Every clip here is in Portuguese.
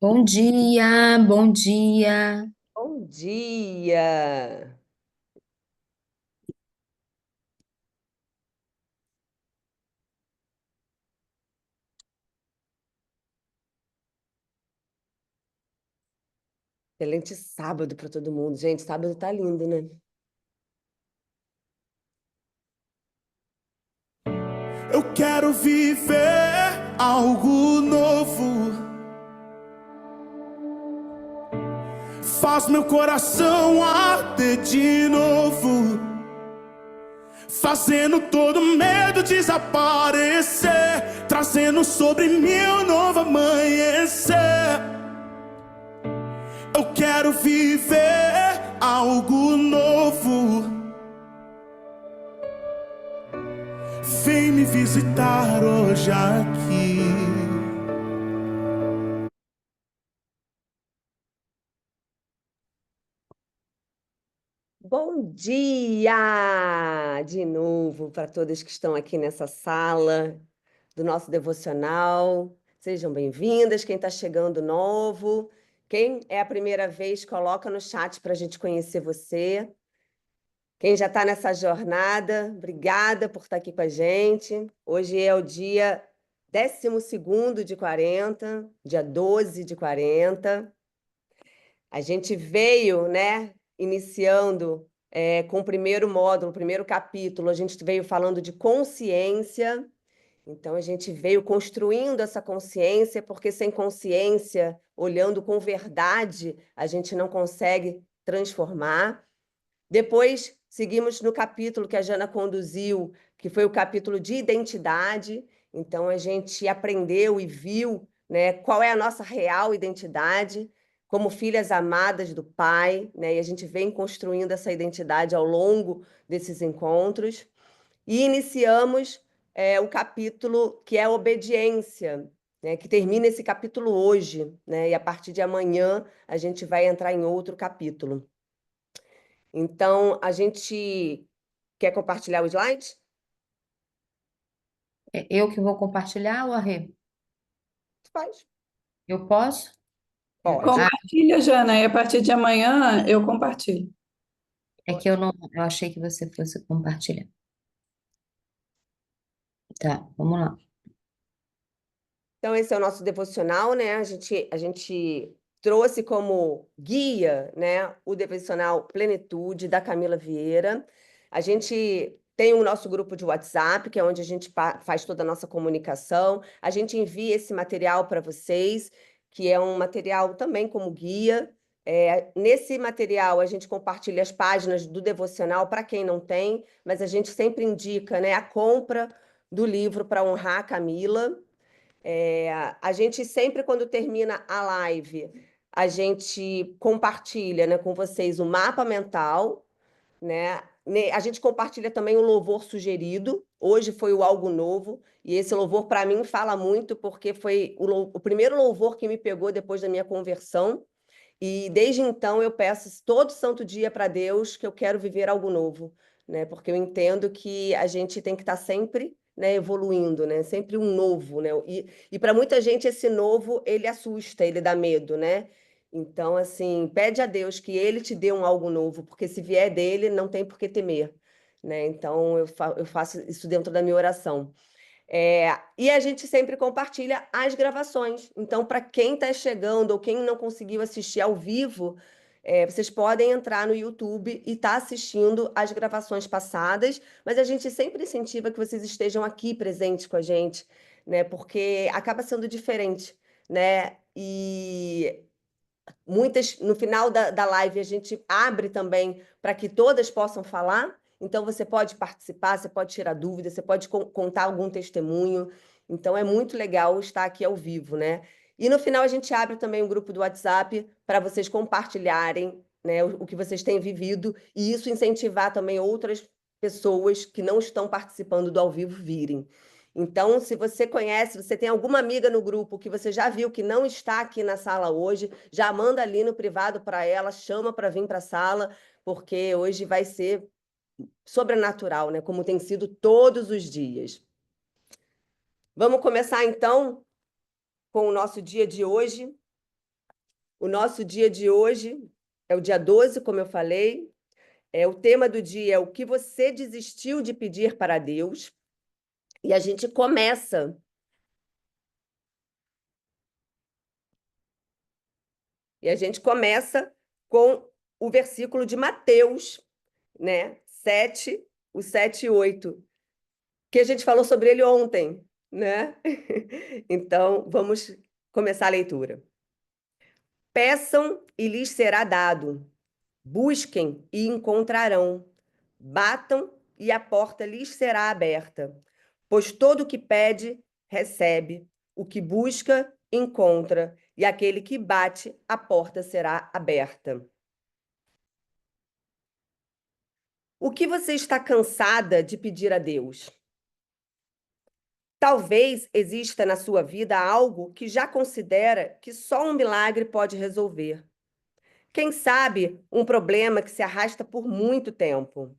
Bom dia, bom dia. Bom dia! Excelente sábado para todo mundo. Gente, sábado tá lindo, né? Eu quero viver algo novo. Faz meu coração arder de novo, fazendo todo medo desaparecer, trazendo sobre mim um novo amanhecer. Eu quero viver algo novo. Vem me visitar hoje aqui. Bom dia de novo para todas que estão aqui nessa sala do nosso devocional. Sejam bem-vindas. Quem está chegando novo, quem é a primeira vez, coloca no chat para a gente conhecer você. Quem já está nessa jornada, obrigada por estar aqui com a gente. Hoje é o dia 12º de 40, dia 12 de 40. A gente veio, né, iniciando com o primeiro módulo, o primeiro capítulo, a gente veio falando de consciência. Então, a gente veio construindo essa consciência, porque sem consciência, olhando com verdade, a gente não consegue transformar. Depois, seguimos no capítulo que a Jana conduziu, que foi o capítulo de identidade. Então, a gente aprendeu e viu, né, qual é a nossa real identidade como filhas amadas do Pai, né? E a gente vem construindo essa identidade ao longo desses encontros. E iniciamos o capítulo que é a obediência, né, que termina esse capítulo hoje, né? E a partir de amanhã a gente vai entrar em outro capítulo. Então, a gente quer compartilhar o slide? É eu que vou compartilhar, ou a Rê? Faz. Eu posso? Pode. Compartilha, Jana, e a partir de amanhã eu compartilho. É que eu não, eu achei que você fosse compartilhar. Tá, vamos lá. Então, esse é o nosso devocional, né? A gente trouxe como guia, né, o devocional Plenitude, da Camila Vieira. A gente tem o nosso grupo de WhatsApp, que é onde a gente faz toda a nossa comunicação. A gente envia esse material para vocês, que é um material também como guia. Nesse material, a gente compartilha as páginas do devocional para quem não tem, mas a gente sempre indica, né, a compra do livro para honrar a Camila. A gente sempre, quando termina a live, a gente compartilha, né, com vocês o mapa mental, né? A gente compartilha também o louvor sugerido. Hoje foi o Algo Novo, e esse louvor, para mim, fala muito, porque foi o primeiro louvor que me pegou depois da minha conversão. E desde então eu peço todo santo dia para Deus que eu quero viver algo novo, né? Porque eu entendo que a gente tem que estar sempre, né, evoluindo, né? Sempre um novo, né? E para muita gente esse novo ele assusta, ele dá medo, né? Então, assim, pede a Deus que ele te dê um algo novo, porque se vier dele, não tem por que temer, né? Então, eu faço isso dentro da minha oração. E a gente sempre compartilha as gravações. Então, para quem está chegando ou quem não conseguiu assistir ao vivo, vocês podem entrar no YouTube e estar assistindo as gravações passadas, mas a gente sempre incentiva que vocês estejam aqui presentes com a gente, né? Porque acaba sendo diferente, né? E muitas, no final da live, a gente abre também para que todas possam falar. Então, você pode participar, você pode tirar dúvidas, você pode contar algum testemunho. Então, é muito legal estar aqui ao vivo, né? E no final, a gente abre também um grupo do WhatsApp para vocês compartilharem, né, o que vocês têm vivido e isso incentivar também outras pessoas que não estão participando do ao vivo virem. Então, se você conhece, você tem alguma amiga no grupo que você já viu que não está aqui na sala hoje, já manda ali no privado para ela, chama para vir para a sala, porque hoje vai ser sobrenatural, né? Como tem sido todos os dias. Vamos começar então com o nosso dia de hoje. O nosso dia de hoje é o dia 12, como eu falei. O tema do dia é o que você desistiu de pedir para Deus. E a gente começa. Com o versículo de Mateus, né? 7, o 7 e 8, que a gente falou sobre ele ontem, né? Então, vamos começar a leitura. Peçam e lhes será dado. Busquem e encontrarão. Batam e a porta lhes será aberta. Pois todo o que pede, recebe. O que busca, encontra. E aquele que bate, a porta será aberta. O que você está cansada de pedir a Deus? Talvez exista na sua vida algo que já considera que só um milagre pode resolver. Quem sabe um problema que se arrasta por muito tempo.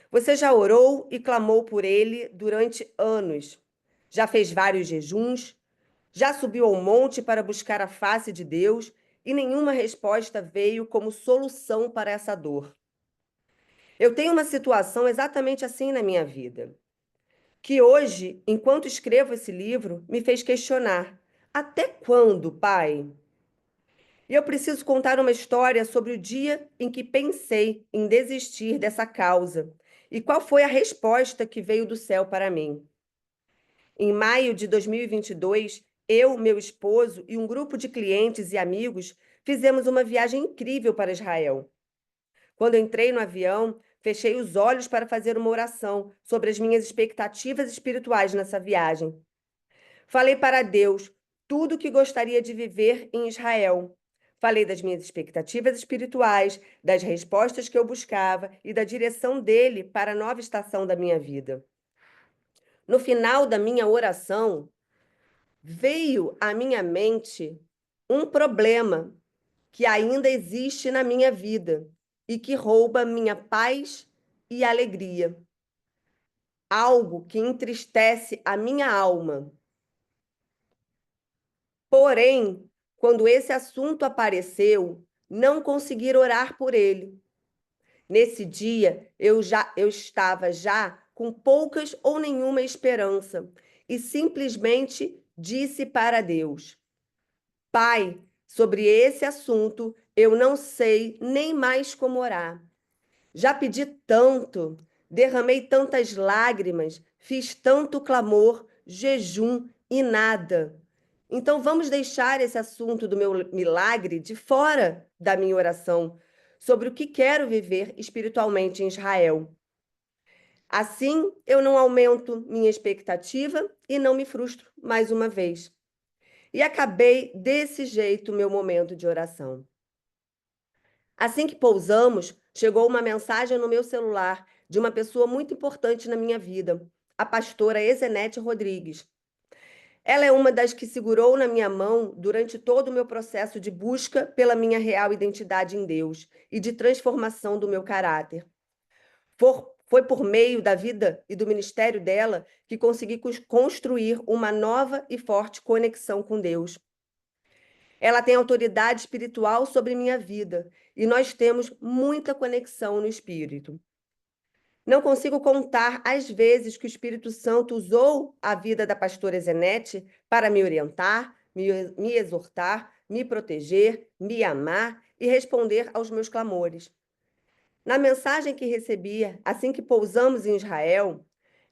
Você já orou e clamou por ele durante anos. Já fez vários jejuns. Já subiu ao monte para buscar a face de Deus e nenhuma resposta veio como solução para essa dor. Eu tenho uma situação exatamente assim na minha vida, que hoje, enquanto escrevo esse livro, me fez questionar: até quando, Pai? E eu preciso contar uma história sobre o dia em que pensei em desistir dessa causa e qual foi a resposta que veio do céu para mim. Em maio de 2022, eu, meu esposo e um grupo de clientes e amigos fizemos uma viagem incrível para Israel. Quando entrei no avião, fechei os olhos para fazer uma oração sobre as minhas expectativas espirituais nessa viagem. Falei para Deus tudo o que gostaria de viver em Israel. Falei das minhas expectativas espirituais, das respostas que eu buscava e da direção dele para a nova estação da minha vida. No final da minha oração, veio à minha mente um problema que ainda existe na minha vida e que rouba minha paz e alegria. Algo que entristece a minha alma. Porém, quando esse assunto apareceu, não consegui orar por ele. Nesse dia, eu estava já com poucas ou nenhuma esperança e simplesmente disse para Deus: Pai, sobre esse assunto eu não sei nem mais como orar. Já pedi tanto, derramei tantas lágrimas, fiz tanto clamor, jejum e nada. Então vamos deixar esse assunto do meu milagre de fora da minha oração sobre o que quero viver espiritualmente em Israel. Assim, eu não aumento minha expectativa e não me frustro mais uma vez. E acabei desse jeito meu momento de oração. Assim que pousamos, chegou uma mensagem no meu celular de uma pessoa muito importante na minha vida, a pastora Ezenete Rodrigues. Ela é uma das que segurou na minha mão durante todo o meu processo de busca pela minha real identidade em Deus e de transformação do meu caráter. Foi por meio da vida e do ministério dela que consegui construir uma nova e forte conexão com Deus. Ela tem autoridade espiritual sobre minha vida e nós temos muita conexão no espírito. Não consigo contar as vezes que o Espírito Santo usou a vida da pastora Ezenete para me orientar, me exortar, me proteger, me amar e responder aos meus clamores. Na mensagem que recebia assim que pousamos em Israel,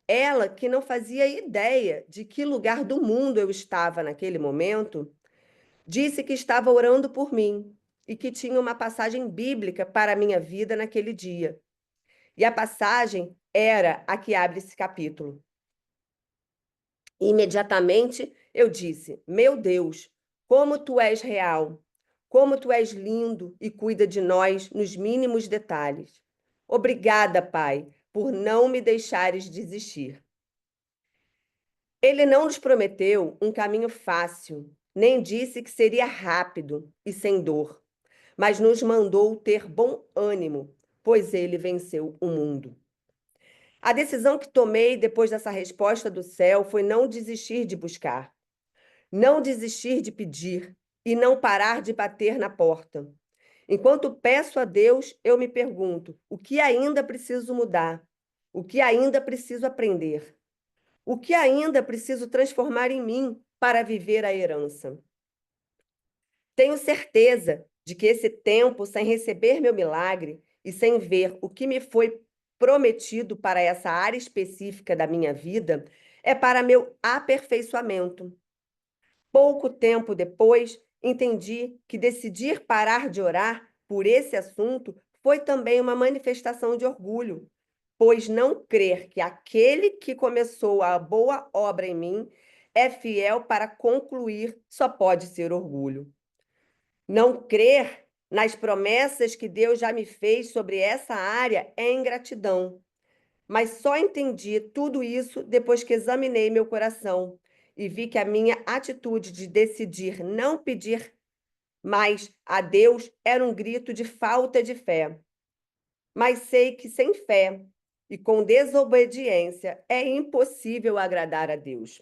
ela, que não fazia ideia de que lugar do mundo eu estava naquele momento, disse que estava orando por mim e que tinha uma passagem bíblica para a minha vida naquele dia. E a passagem era a que abre esse capítulo. Imediatamente eu disse: Meu Deus, como tu és real, como tu és lindo e cuida de nós nos mínimos detalhes. Obrigada, Pai, por não me deixares desistir. Ele não nos prometeu um caminho fácil, nem disse que seria rápido e sem dor, mas nos mandou ter bom ânimo, pois ele venceu o mundo. A decisão que tomei depois dessa resposta do céu foi não desistir de buscar, não desistir de pedir, e não parar de bater na porta. Enquanto peço a Deus, eu me pergunto: o que ainda preciso mudar? O que ainda preciso aprender? O que ainda preciso transformar em mim para viver a herança? Tenho certeza de que esse tempo sem receber meu milagre e sem ver o que me foi prometido para essa área específica da minha vida é para meu aperfeiçoamento. Pouco tempo depois, entendi que decidir parar de orar por esse assunto foi também uma manifestação de orgulho, pois não crer que aquele que começou a boa obra em mim é fiel para concluir só pode ser orgulho. Não crer nas promessas que Deus já me fez sobre essa área é ingratidão. Mas só entendi tudo isso depois que examinei meu coração e vi que a minha atitude de decidir não pedir mais a Deus era um grito de falta de fé. Mas sei que sem fé e com desobediência é impossível agradar a Deus.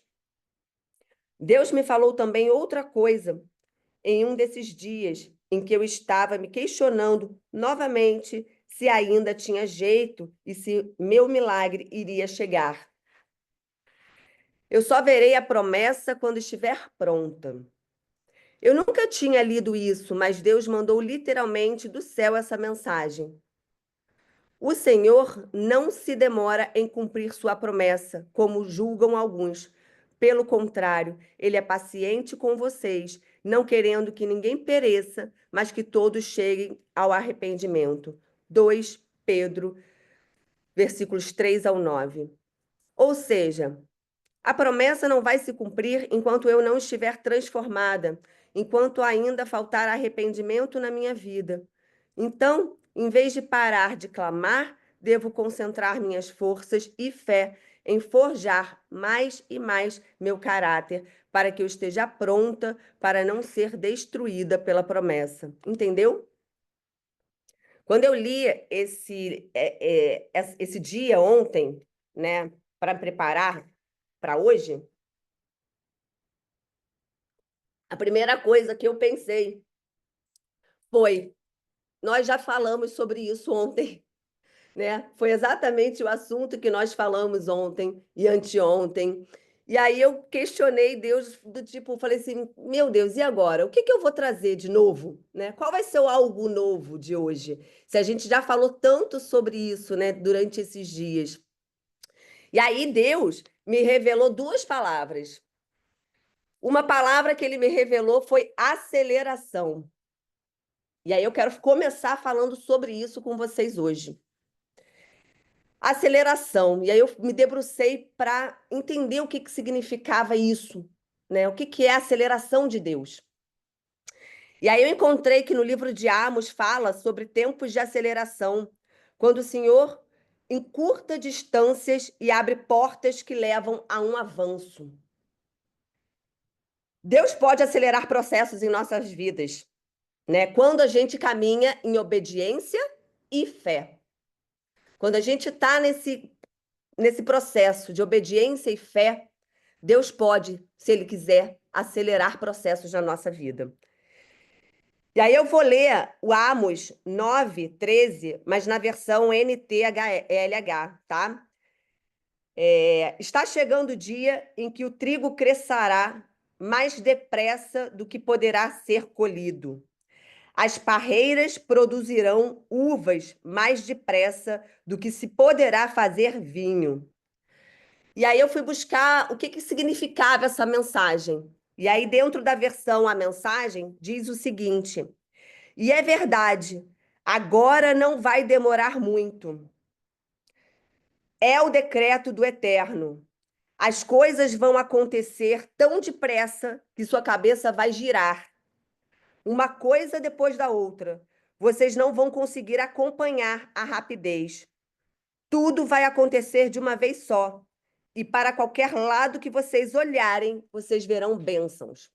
Deus me falou também outra coisa em um desses dias em que eu estava me questionando novamente se ainda tinha jeito e se meu milagre iria chegar. Eu só verei a promessa quando estiver pronta. Eu nunca tinha lido isso, mas Deus mandou literalmente do céu essa mensagem. O Senhor não se demora em cumprir sua promessa, como julgam alguns. Pelo contrário, ele é paciente com vocês, não querendo que ninguém pereça, mas que todos cheguem ao arrependimento. 2 Pedro, versículos 3 ao 9. Ou seja, a promessa não vai se cumprir enquanto eu não estiver transformada, enquanto ainda faltar arrependimento na minha vida. Então, em vez de parar de clamar, devo concentrar minhas forças e fé em forjar mais e mais meu caráter, para que eu esteja pronta para não ser destruída pela promessa. Entendeu? Quando eu li esse dia ontem, né, para preparar para hoje, a primeira coisa que eu pensei foi: nós já falamos sobre isso ontem, né? Foi exatamente o assunto que nós falamos ontem e anteontem. E aí eu questionei Deus do tipo, falei assim, meu Deus, e agora? O que que eu vou trazer de novo, né? Qual vai ser o algo novo de hoje? Se a gente já falou tanto sobre isso, né, durante esses dias. E aí Deus me revelou duas palavras. Uma palavra que ele me revelou foi aceleração. E aí eu quero começar falando sobre isso com vocês hoje. Aceleração. E aí eu me debrucei para entender o que significava isso, né? O que é a aceleração de Deus. E aí eu encontrei que no livro de Amos fala sobre tempos de aceleração, quando o Senhor encurta distâncias e abre portas que levam a um avanço. Deus pode acelerar processos em nossas vidas, né? Quando a gente caminha em obediência e fé. Quando a gente está nesse processo de obediência e fé, Deus pode, se Ele quiser, acelerar processos na nossa vida. E aí eu vou ler o Amos 9:13, mas na versão NTLH, tá? Está chegando o dia em que o trigo crescerá mais depressa do que poderá ser colhido. As parreiras produzirão uvas mais depressa do que se poderá fazer vinho. E aí eu fui buscar o que significava essa mensagem. E aí, dentro da versão A Mensagem, diz o seguinte: e é verdade, agora não vai demorar muito. É o decreto do Eterno. As coisas vão acontecer tão depressa que sua cabeça vai girar. Uma coisa depois da outra. Vocês não vão conseguir acompanhar a rapidez. Tudo vai acontecer de uma vez só. E para qualquer lado que vocês olharem, vocês verão bênçãos.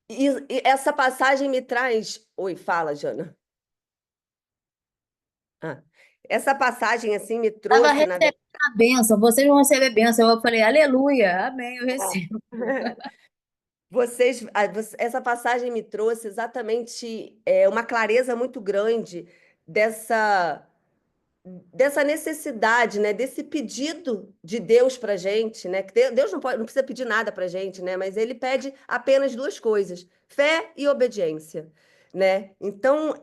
E essa passagem me traz... Oi, fala, Jana. Essa passagem, assim, me Estava trouxe... recebendo a bênção, vocês vão receber bênção. Eu falei, aleluia, amém, eu recebo. Essa passagem me trouxe exatamente uma clareza muito grande dessa necessidade, né, desse pedido de Deus para gente, né, que Deus não precisa pedir nada para gente, né, mas Ele pede apenas duas coisas: fé e obediência, né? Então,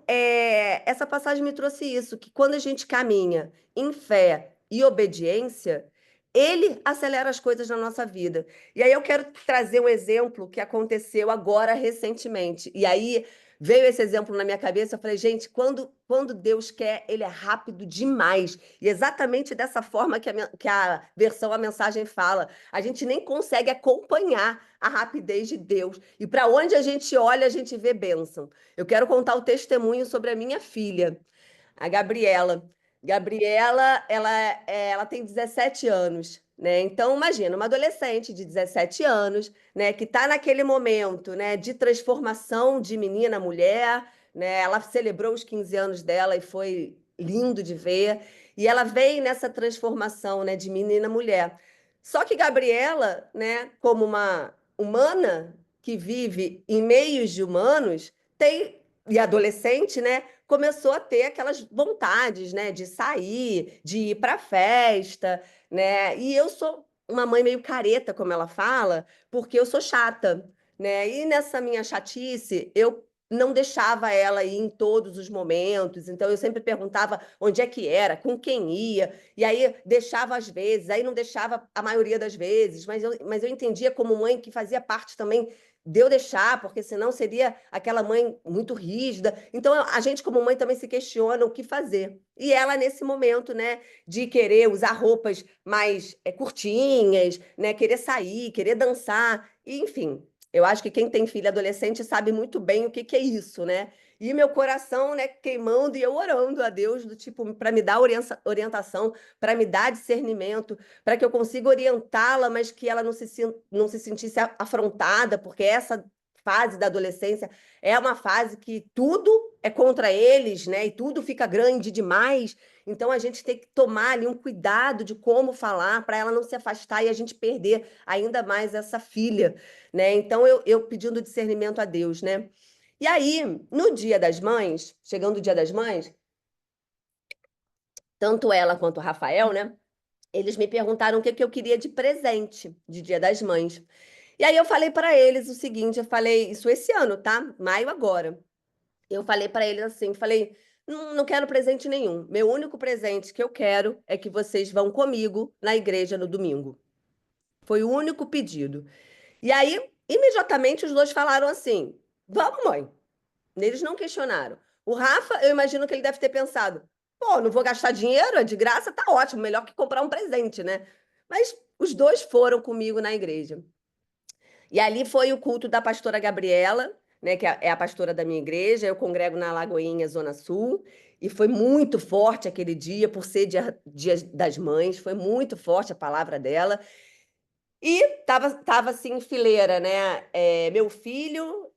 essa passagem me trouxe isso, que quando a gente caminha em fé e obediência, Ele acelera as coisas na nossa vida. E aí eu quero trazer um exemplo que aconteceu agora recentemente. E aí veio esse exemplo na minha cabeça, eu falei, gente, quando Deus quer, Ele é rápido demais. E exatamente dessa forma que a versão, a mensagem fala. A gente nem consegue acompanhar a rapidez de Deus. E para onde a gente olha, a gente vê bênção. Eu quero contar o testemunho sobre a minha filha, a Gabriela. Gabriela, ela tem 17 anos, né? Então, imagina, uma adolescente de 17 anos, né, que está naquele momento, né, de transformação de menina a mulher, né? Ela celebrou os 15 anos dela e foi lindo de ver. E ela veio nessa transformação, né, de menina a mulher. Só que Gabriela, né, como uma humana que vive em meios de humanos, e adolescente, né, começou a ter aquelas vontades, né, de sair, de ir para festa, né? E eu sou uma mãe meio careta, como ela fala, porque eu sou chata, né? E nessa minha chatice, eu não deixava ela ir em todos os momentos, então eu sempre perguntava onde é que era, com quem ia, e aí deixava às vezes, aí não deixava a maioria das vezes, mas eu entendia como mãe que fazia parte também de eu deixar, porque senão seria aquela mãe muito rígida. Então a gente como mãe também se questiona o que fazer. E ela nesse momento, né, de querer usar roupas mais curtinhas, né, querer sair, querer dançar, e, enfim, eu acho que quem tem filho adolescente sabe muito bem o que é isso, né? E meu coração, né, queimando e eu orando a Deus do tipo para me dar orientação, para me dar discernimento, para que eu consiga orientá-la, mas que ela não se sentisse afrontada, porque essa fase da adolescência é uma fase que tudo é contra eles, né? E tudo fica grande demais. Então a gente tem que tomar ali um cuidado de como falar para ela não se afastar e a gente perder ainda mais essa filha, né? Então eu pedindo discernimento a Deus, né? E aí, no Dia das Mães, chegando o Dia das Mães, tanto ela quanto o Rafael, né? Eles me perguntaram o que eu queria de presente de Dia das Mães. E aí eu falei para eles o seguinte, eu falei, isso esse ano, tá? Maio agora. Eu falei para eles assim, falei, não quero presente nenhum. Meu único presente que eu quero é que vocês vão comigo na igreja no domingo. Foi o único pedido. E aí, imediatamente, os dois falaram assim: vamos, mãe. Eles não questionaram. O Rafa, eu imagino que ele deve ter pensado: pô, não vou gastar dinheiro, é de graça, tá ótimo, melhor que comprar um presente, né? Mas os dois foram comigo na igreja. E ali foi o culto da pastora Gabriela, né, que é a pastora da minha igreja. Eu congrego na Lagoinha, Zona Sul, e foi muito forte aquele dia, por ser dia das mães, foi muito forte a palavra dela. E tava assim, em fileira, né? Meu filho,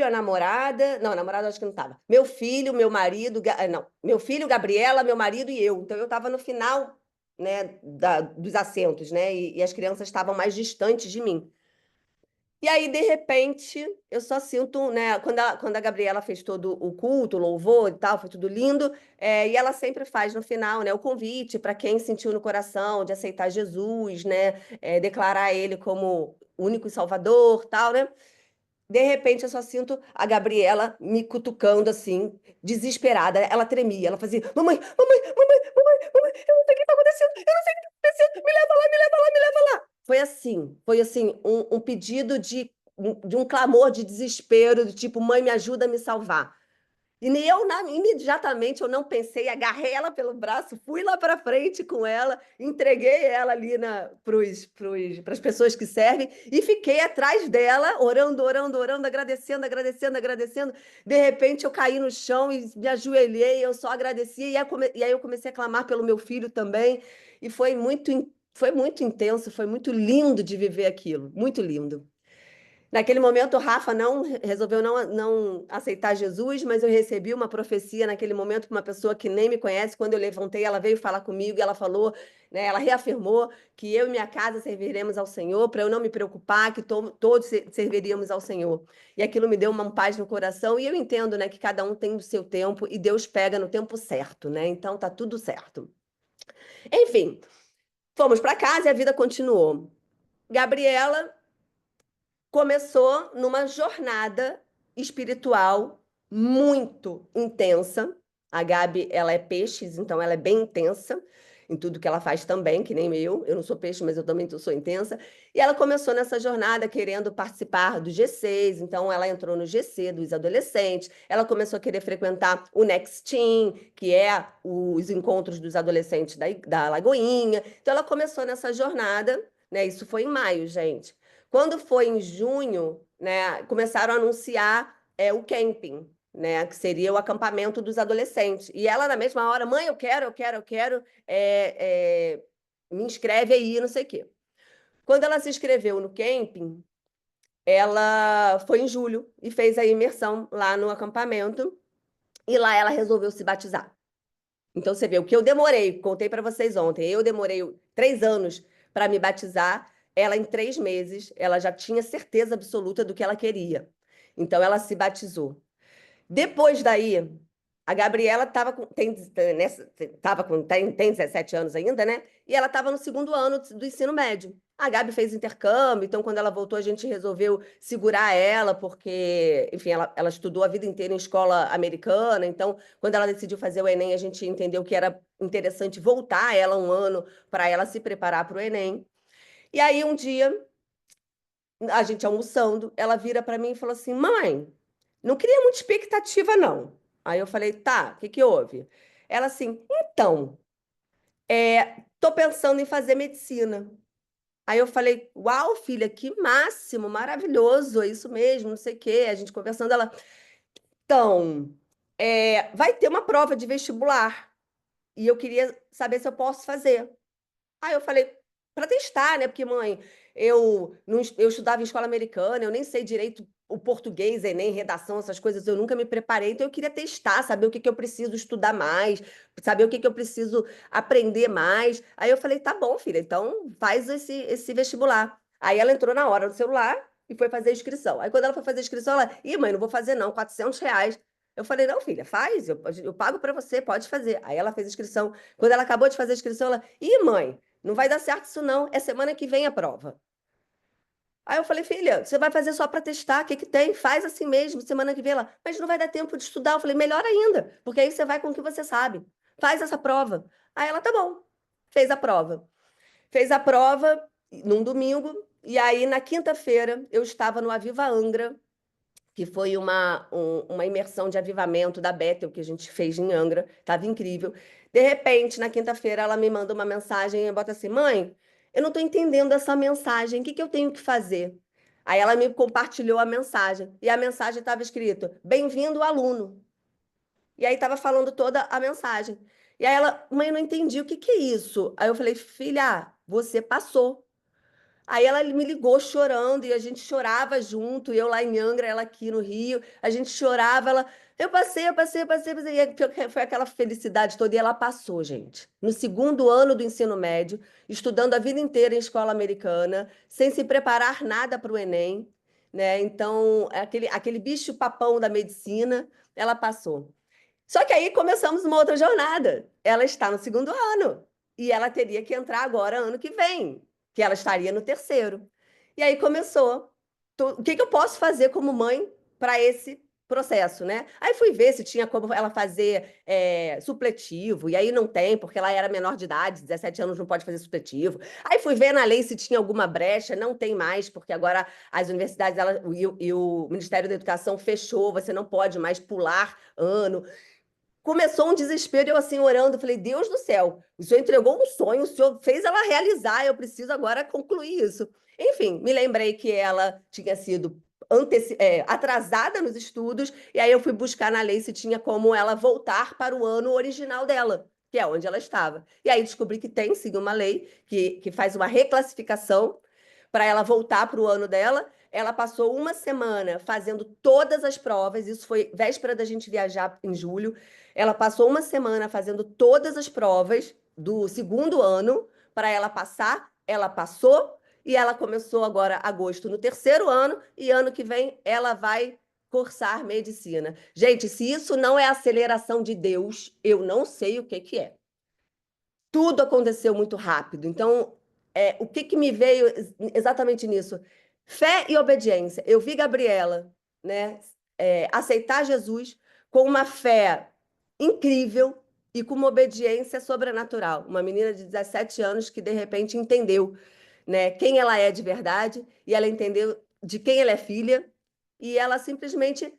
a namorada. Não, a namorada acho que não tava. Meu filho, meu marido. Não, meu filho, Gabriela, meu marido e eu. Então eu estava no final, né, dos assentos, né? E as crianças estavam mais distantes de mim. E aí, de repente, eu só sinto, né? Quando a Gabriela fez todo o culto, o louvor e tal, foi tudo lindo. E ela sempre faz no final, né, o convite para quem sentiu no coração de aceitar Jesus, né? Declarar ele como único e salvador, tal, né? De repente, eu só sinto a Gabriela me cutucando assim, desesperada. Ela tremia, ela fazia: mamãe, mamãe, mamãe, mamãe, mamãe, eu não sei o que está acontecendo, eu não sei o que está acontecendo, me leva lá, me leva lá, me leva lá. Foi assim, um pedido de um clamor de desespero, do tipo: mãe, me ajuda a me salvar. E nem eu, imediatamente, eu não pensei, agarrei ela pelo braço, fui lá para frente com ela, entreguei ela ali para as pessoas que servem e fiquei atrás dela, orando, orando, orando, agradecendo, agradecendo, agradecendo. De repente, eu caí no chão e me ajoelhei, eu só agradecia. E aí eu comecei a clamar pelo meu filho também. E foi muito intenso, foi muito lindo de viver aquilo, muito lindo. Naquele momento, o Rafa resolveu não aceitar Jesus, mas eu recebi uma profecia naquele momento com uma pessoa que nem me conhece. Quando eu levantei, ela veio falar comigo e ela falou, né, ela reafirmou que eu e minha casa serviremos ao Senhor, para eu não me preocupar, que todos serviríamos ao Senhor. E aquilo me deu uma paz no coração, e eu entendo, né, que cada um tem o seu tempo e Deus pega no tempo certo, né? Então tá tudo certo. Enfim, fomos para casa e a vida continuou. Gabriela começou numa jornada espiritual muito intensa. A Gabi, ela é peixes, então ela é bem intensa em tudo que ela faz também, que nem eu. Eu não sou peixe, mas eu também sou intensa. E ela começou nessa jornada querendo participar do G6, então ela entrou no GC dos adolescentes. Ela começou a querer frequentar o Next Teen, que é os encontros dos adolescentes da Lagoinha. Então ela começou nessa jornada, né? Isso foi em maio, gente. Quando foi em junho, né, começaram a anunciar o camping, né, que seria o acampamento dos adolescentes. E ela, na mesma hora, mãe, eu quero, me inscreve aí, não sei o quê. Quando ela se inscreveu no camping, ela foi em julho e fez a imersão lá no acampamento, e lá ela resolveu se batizar. Então, você vê, o que eu demorei, contei para vocês ontem, eu demorei 3 anos para me batizar, ela em 3 meses, ela já tinha certeza absoluta do que ela queria. Então, ela se batizou. Depois daí, a Gabriela tem 17 anos ainda, né? E ela estava no 2º ano do ensino médio. A Gabi fez intercâmbio, então quando ela voltou a gente resolveu segurar ela, porque, enfim, ela estudou a vida inteira em escola americana, então quando ela decidiu fazer o Enem, a gente entendeu que era interessante voltar ela um ano para ela se preparar para o Enem. E aí um dia, a gente almoçando, ela vira para mim e falou assim: mãe, não cria muita expectativa, não. Aí eu falei: tá, o que que houve? Ela assim: então, tô pensando em fazer medicina. Aí eu falei: uau, filha, que máximo, maravilhoso, é isso mesmo, não sei o quê. A gente conversando, ela: então, vai ter uma prova de vestibular e eu queria saber se eu posso fazer. Aí eu falei: para testar, né? Porque, mãe, eu estudava em escola americana, eu nem sei direito o português, Enem, redação, essas coisas, eu nunca me preparei, então eu queria testar, saber o que que eu preciso estudar mais, saber o que que eu preciso aprender mais. Aí eu falei: tá bom, filha, então faz esse vestibular. Aí ela entrou na hora no celular e foi fazer a inscrição. Aí quando ela foi fazer a inscrição, ela: ih, mãe, não vou fazer não, R$ 400. Eu falei: não, filha, faz, eu pago para você, pode fazer. Aí ela fez a inscrição. Quando ela acabou de fazer a inscrição, ela: ih, mãe, não vai dar certo isso não, é semana que vem a prova. Aí eu falei: filha, você vai fazer só para testar, o que que tem? Faz assim mesmo, semana que vem ela: mas não vai dar tempo de estudar. Eu falei: melhor ainda, porque aí você vai com o que você sabe. Faz essa prova. Aí ela: tá bom. Fez a prova. Fez a prova num domingo, e aí na quinta-feira eu estava no Aviva Angra, que foi uma imersão de avivamento da Bethel que a gente fez em Angra, estava incrível. De repente, na quinta-feira, ela me manda uma mensagem e bota assim: mãe, eu não estou entendendo essa mensagem, o que que eu tenho que fazer? Aí ela me compartilhou a mensagem, e a mensagem estava escrito: bem-vindo, aluno. E aí estava falando toda a mensagem. E aí ela: mãe, eu não entendi, o que que é isso? Aí eu falei: filha, você passou. Aí ela me ligou chorando e a gente chorava junto, eu lá em Angra, ela aqui no Rio, a gente chorava, ela, eu passei, e aí foi aquela felicidade toda, e ela passou, gente. No 2º ano do ensino médio, estudando a vida inteira em escola americana, sem se preparar nada para o Enem, né? Então, aquele bicho-papão da medicina, ela passou. Só que aí começamos uma outra jornada. Ela está no 2º ano e ela teria que entrar agora ano que vem, que ela estaria no 3º. E aí começou. O que que eu posso fazer como mãe para esse processo, né? Aí fui ver se tinha como ela fazer supletivo, e aí não tem, porque ela era menor de idade, 17 anos não pode fazer supletivo. Aí fui ver na lei se tinha alguma brecha, não tem mais, porque agora as universidades e o Ministério da Educação fechou, você não pode mais pular ano. Começou um desespero, eu assim orando, falei: Deus do céu, o senhor entregou um sonho, o senhor fez ela realizar, eu preciso agora concluir isso. Enfim, me lembrei que ela tinha sido atrasada nos estudos, e aí eu fui buscar na lei se tinha como ela voltar para o ano original dela, que é onde ela estava. E aí descobri que tem sim uma lei que faz uma reclassificação para ela voltar para o ano dela. ela passou uma semana fazendo todas as provas, isso foi véspera da gente viajar em julho. Ela passou uma semana fazendo todas as provas do segundo ano para ela passar. Ela passou e ela começou agora agosto no terceiro ano e ano que vem ela vai cursar medicina. Gente, se isso não é aceleração de Deus, eu não sei o que que é. Tudo aconteceu muito rápido. Então, o que que me veio exatamente nisso? Fé e obediência. Eu vi Gabriela, né, aceitar Jesus com uma fé incrível e com uma obediência sobrenatural. Uma menina de 17 anos que, de repente, entendeu, né, quem ela é de verdade e ela entendeu de quem ela é filha e ela simplesmente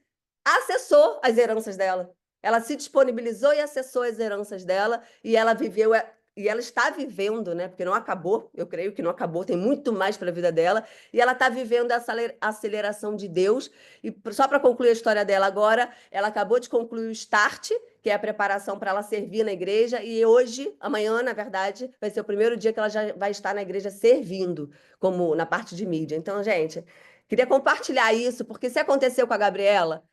acessou as heranças dela. Ela se disponibilizou e acessou as heranças dela e ela viveu e ela está vivendo, né? Porque não acabou, eu creio que não acabou, tem muito mais para a vida dela. E ela está vivendo essa aceleração de Deus. E só para concluir a história dela agora, ela acabou de concluir o START, que é a preparação para ela servir na igreja. E hoje, amanhã, na verdade, vai ser o primeiro dia que ela já vai estar na igreja servindo, como na parte de mídia. Então, gente, queria compartilhar isso, porque se aconteceu com a Gabriela,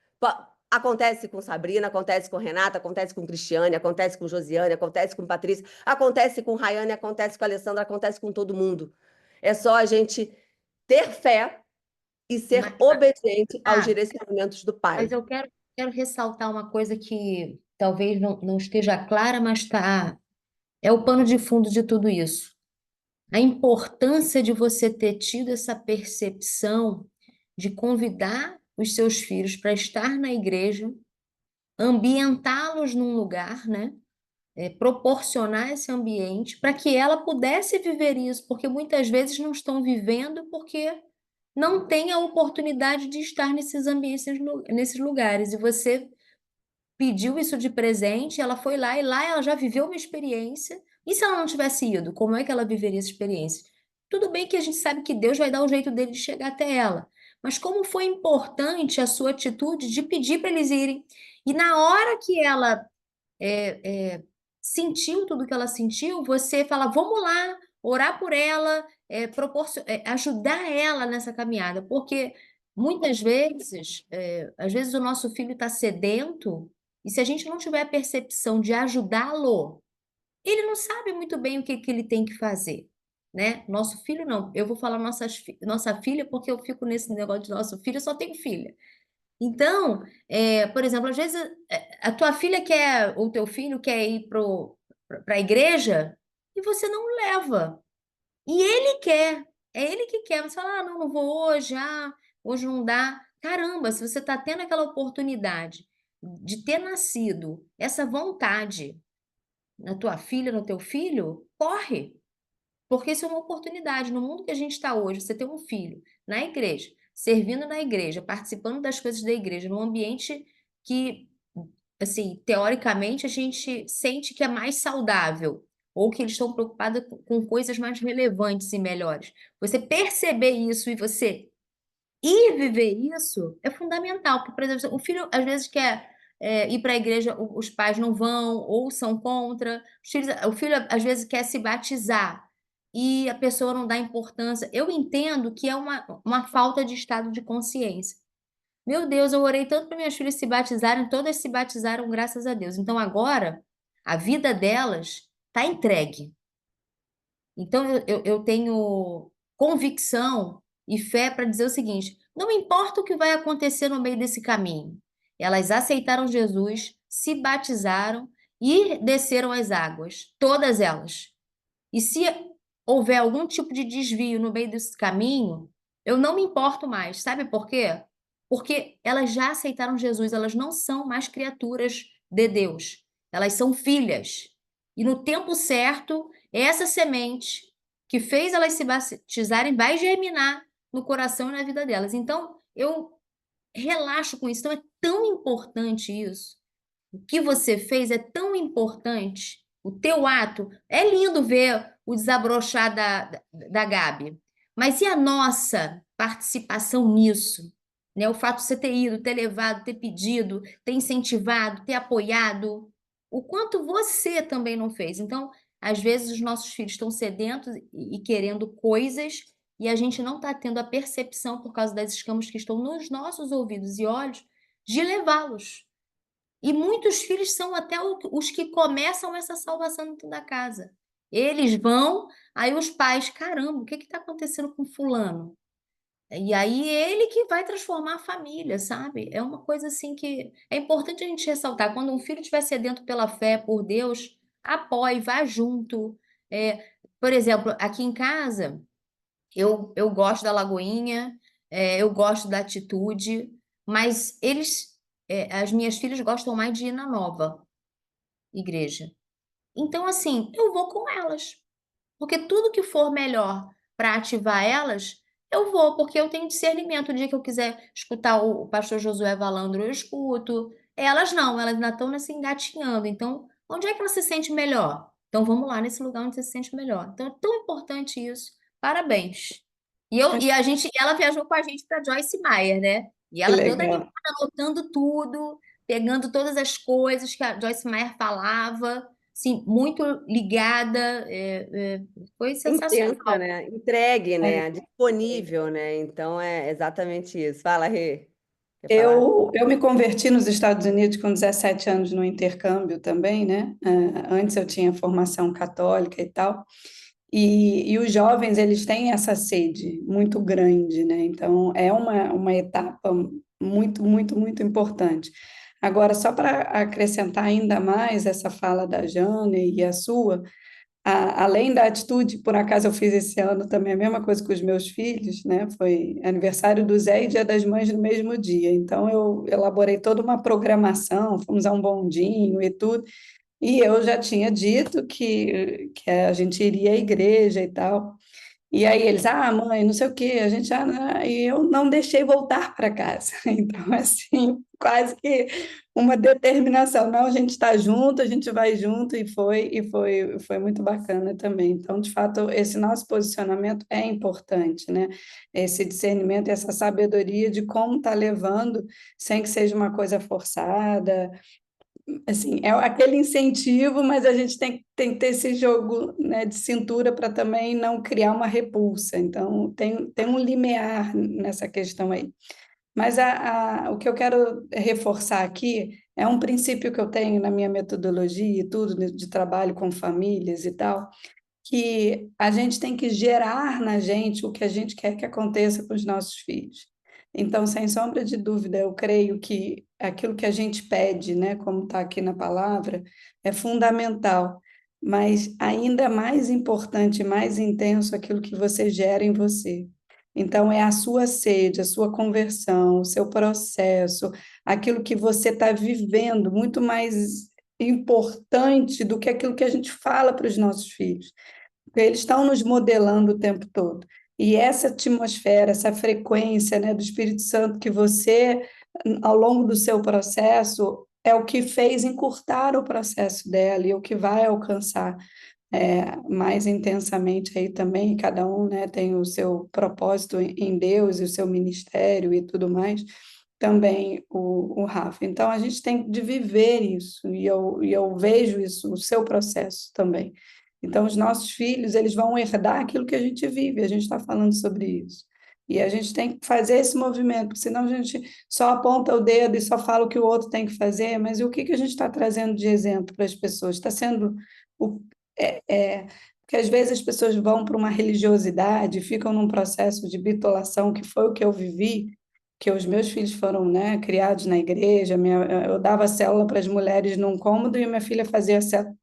acontece com Sabrina, acontece com Renata, acontece com Cristiane, acontece com Josiane, acontece com Patrícia, acontece com Rayane, acontece com a Alessandra, acontece com todo mundo. É só a gente ter fé e ser obediente aos direcionamentos do Pai. Mas eu quero ressaltar uma coisa que talvez não esteja clara, mas é o pano de fundo de tudo isso. A importância de você ter tido essa percepção de convidar os seus filhos para estar na igreja, ambientá-los num lugar, né? Proporcionar esse ambiente para que ela pudesse viver isso, porque muitas vezes não estão vivendo porque não têm a oportunidade de estar nesses ambientes, nesses lugares. E você pediu isso de presente, ela foi lá e lá ela já viveu uma experiência. E se ela não tivesse ido, como é que ela viveria essa experiência? Tudo bem que a gente sabe que Deus vai dar o jeito dele de chegar até ela, mas como foi importante a sua atitude de pedir para eles irem. E na hora que ela sentiu tudo que ela sentiu, você fala, vamos lá, orar por ela, ajudar ela nessa caminhada, porque muitas vezes, às vezes o nosso filho está sedento, e se a gente não tiver a percepção de ajudá-lo, ele não sabe muito bem o que ele tem que fazer, né? Nosso filho não, eu vou falar nossa filha, porque eu fico nesse negócio de nosso filho, eu só tenho filha. Então, por exemplo, às vezes a tua filha quer, ou teu filho quer ir para a igreja e você não leva. E ele quer, é ele que quer. Você fala, não vou hoje, hoje não dá. Caramba, se você está tendo aquela oportunidade de ter nascido essa vontade na tua filha, no teu filho, corre. Porque isso é uma oportunidade. No mundo que a gente está hoje, você ter um filho na igreja, servindo na igreja, participando das coisas da igreja, num ambiente que, assim, teoricamente, a gente sente que é mais saudável, ou que eles estão preocupados com coisas mais relevantes e melhores. Você perceber isso e você ir viver isso é fundamental. Porque, por exemplo, o filho às vezes quer ir para a igreja, os pais não vão, ou são contra. O filho às vezes quer se batizar e a pessoa não dá importância. Eu entendo que é uma falta de estado de consciência. Meu Deus, eu orei tanto para minhas filhas se batizarem, todas se batizaram, graças a Deus. Então agora, a vida delas está entregue. Então eu tenho convicção e fé para dizer o seguinte: não importa o que vai acontecer no meio desse caminho, elas aceitaram Jesus, se batizaram e desceram as águas, todas elas. E se houver algum tipo de desvio no meio desse caminho, eu não me importo mais. Sabe por quê? Porque elas já aceitaram Jesus, elas não são mais criaturas de Deus, elas são filhas. E no tempo certo, essa semente que fez elas se batizarem vai germinar no coração e na vida delas. Então, eu relaxo com isso. Então, é tão importante isso. O que você fez é tão importante. O teu ato. É lindo ver o desabrochar da Gabi. Mas e a nossa participação nisso? Né? O fato de você ter ido, ter levado, ter pedido, ter incentivado, ter apoiado. O quanto você também não fez. Então, às vezes, os nossos filhos estão sedentos e querendo coisas e a gente não está tendo a percepção, por causa das escamas que estão nos nossos ouvidos e olhos, de levá-los. E muitos filhos são até os que começam essa salvação dentro da casa. Eles vão, aí os pais, caramba, o que está acontecendo com fulano? E aí ele que vai transformar a família, sabe? É uma coisa assim que é importante a gente ressaltar. Quando um filho estiver sedento pela fé, por Deus, apoie, vá junto. Por exemplo, aqui em casa, eu gosto da Lagoinha, eu gosto da Atitude, mas as minhas filhas gostam mais de ir na Nova Igreja. Então, assim, eu vou com elas. Porque tudo que for melhor para ativar elas, eu vou, porque eu tenho discernimento. O dia que eu quiser escutar o pastor Josué Valandro, eu escuto. Elas não, elas ainda estão nesse engatinhando. Então, onde é que ela se sente melhor? Então, vamos lá nesse lugar onde você se sente melhor. Então, é tão importante isso. Parabéns. Ela viajou com a gente para Joyce Meyer, né? E Que ela toda legal. animada, anotando tudo, pegando todas as coisas que a Joyce Meyer falava, sim, muito ligada, foi Intensa, sensacional. né? Entregue, É. né? Disponível, né? Então é exatamente isso. Fala, Rê. Quer falar? Eu me converti nos Estados Unidos com 17 anos no intercâmbio também, né? Antes eu tinha formação católica e tal. E os jovens, eles têm essa sede muito grande, né? Então, é uma etapa muito, muito, muito importante. Agora, só para acrescentar ainda mais essa fala da Jane e a sua, além da atitude, por acaso eu fiz esse ano também a mesma coisa com os meus filhos, né? Foi aniversário do Zé e Dia das Mães no mesmo dia. Então, eu elaborei toda uma programação, fomos a um bondinho e tudo. E eu já tinha dito que a gente iria à igreja e tal. E aí eles, mãe, não sei o quê, a gente já. E eu não deixei voltar para casa. Então, assim, quase que uma determinação. Não, a gente está junto, a gente vai junto, e foi muito bacana também. Então, de fato, esse nosso posicionamento é importante, né? Esse discernimento, essa sabedoria de como está levando, sem que seja uma coisa forçada, assim, é aquele incentivo, mas a gente tem que ter esse jogo, né, de cintura para também não criar uma repulsa. Então, tem um limiar nessa questão aí. Mas o que eu quero reforçar aqui é um princípio que eu tenho na minha metodologia e tudo, de trabalho com famílias e tal, que a gente tem que gerar na gente o que a gente quer que aconteça com os nossos filhos. Então, sem sombra de dúvida, eu creio que aquilo que a gente pede, né, como está aqui na palavra, é fundamental, mas ainda mais importante, mais intenso aquilo que você gera em você. Então, é a sua sede, a sua conversão, o seu processo, aquilo que você está vivendo, muito mais importante do que aquilo que a gente fala para os nossos filhos. Porque eles estão nos modelando o tempo todo. E essa atmosfera, essa frequência, né, do Espírito Santo que você, ao longo do seu processo, é o que fez encurtar o processo dela e o que vai alcançar mais intensamente aí também. Cada um, né, tem o seu propósito em Deus e o seu ministério e tudo mais. Também o Rafa. Então, a gente tem de viver isso, e eu vejo isso no seu processo também. Então, os nossos filhos, eles vão herdar aquilo que a gente vive, a gente está falando sobre isso. E a gente tem que fazer esse movimento, porque senão a gente só aponta o dedo e só fala o que o outro tem que fazer, mas o que a gente está trazendo de exemplo para as pessoas? Está sendo o, porque às vezes as pessoas vão para uma religiosidade, ficam num processo de bitolação, que foi o que eu vivi, que os meus filhos foram, né, criados na igreja, eu dava célula para as mulheres num cômodo e minha filha fazia célula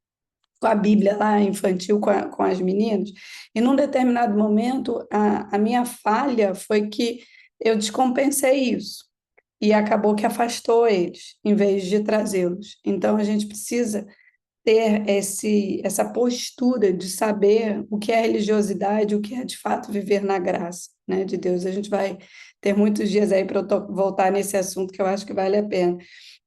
com a Bíblia lá, infantil, com as meninas, e num determinado momento, a minha falha foi que eu descompensei isso, e acabou que afastou eles, em vez de trazê-los. Então, a gente precisa ter essa postura de saber o que é religiosidade, o que é de fato viver na graça, né, de Deus. A gente vai ter muitos dias aí para eu voltar nesse assunto, que eu acho que vale a pena.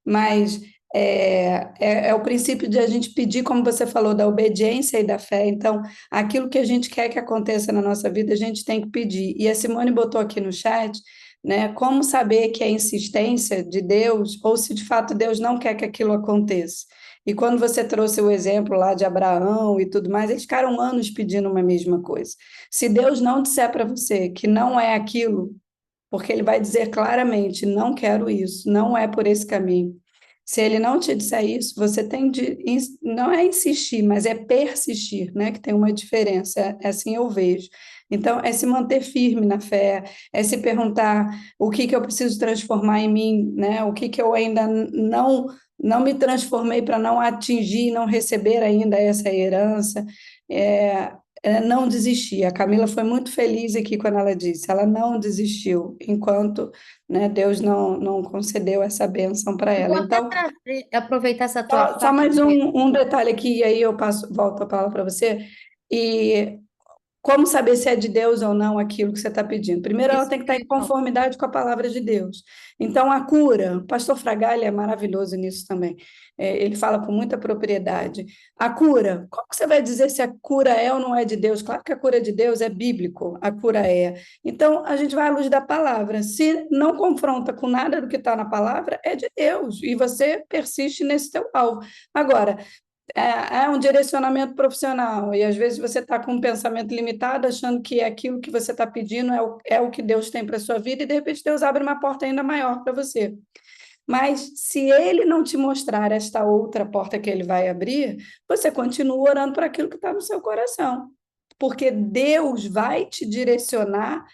Mas é o princípio de a gente pedir, como você falou, da obediência e da fé. Então, aquilo que a gente quer que aconteça na nossa vida, a gente tem que pedir. E a Simone botou aqui no chat, né, como saber que é insistência de Deus ou se de fato Deus não quer que aquilo aconteça. E quando você trouxe o exemplo lá de Abraão e tudo mais, eles ficaram anos pedindo uma mesma coisa. Se Deus não disser para você que não é aquilo, porque ele vai dizer claramente: não quero isso, não é por esse caminho. Se ele não te disser isso, você tem de, não é insistir, mas é persistir, né? Que tem uma diferença, é assim eu vejo. Então, é se manter firme na fé, é se perguntar o que que eu preciso transformar em mim, né? O que que eu ainda não me transformei para não atingir, não receber ainda essa herança. Não desistir. A Camila foi muito feliz aqui quando ela disse, ela não desistiu, enquanto, né, Deus não concedeu essa bênção para Eu ela. vou até Então, aproveitar essa tua só fala. mais um detalhe aqui, e aí eu volto a palavra para você. E como saber se é de Deus ou não aquilo que você está pedindo? Primeiro, ela Isso tem que que estar eu em ia falar. conformidade com a palavra de Deus. Então, a cura, o pastor Fragalha é maravilhoso nisso também. Ele fala com muita propriedade. A cura, como você vai dizer se a cura é ou não é de Deus? Claro que a cura é de Deus, é bíblico, a cura é. Então, a gente vai à luz da palavra. Se não confronta com nada do que está na palavra, é de Deus, e você persiste nesse teu alvo. Agora, é um direcionamento profissional, e às vezes você está com um pensamento limitado, achando que aquilo que você está pedindo é o que Deus tem para a sua vida, e de repente Deus abre uma porta ainda maior para você. Mas se ele não te mostrar esta outra porta que ele vai abrir, você continua orando para aquilo que está no seu coração, porque Deus vai te direcionar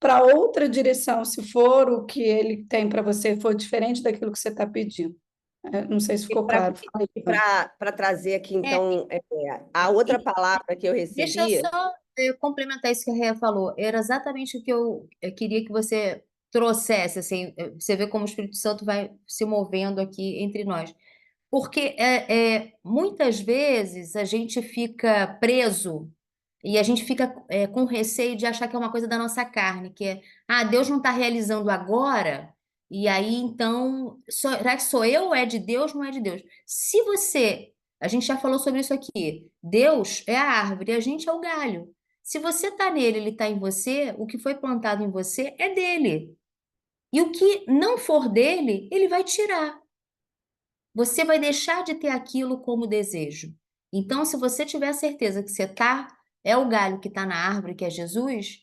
para outra direção, se for o que ele tem para você, for diferente daquilo que você está pedindo. Não sei se ficou claro. Fala aí, Vânia. Para trazer aqui, É, então, a outra e palavra que eu deixa eu recebi, só complementar isso que a Rhea falou. Era exatamente o que eu queria que você trouxesse, assim, você vê como o Espírito Santo vai se movendo aqui entre nós. Porque muitas vezes a gente fica preso e a gente fica com receio de achar que é uma coisa da nossa carne, que é, Deus não está realizando agora, e aí então, será que sou eu ou é de Deus? Não é de Deus. Se você, a gente já falou sobre isso aqui, Deus é a árvore, a gente é o galho. Se você está nele, ele está em você, o que foi plantado em você é dele. E o que não for dele, ele vai tirar. Você vai deixar de ter aquilo como desejo. Então, se você tiver a certeza que você é o galho que está na árvore, que é Jesus,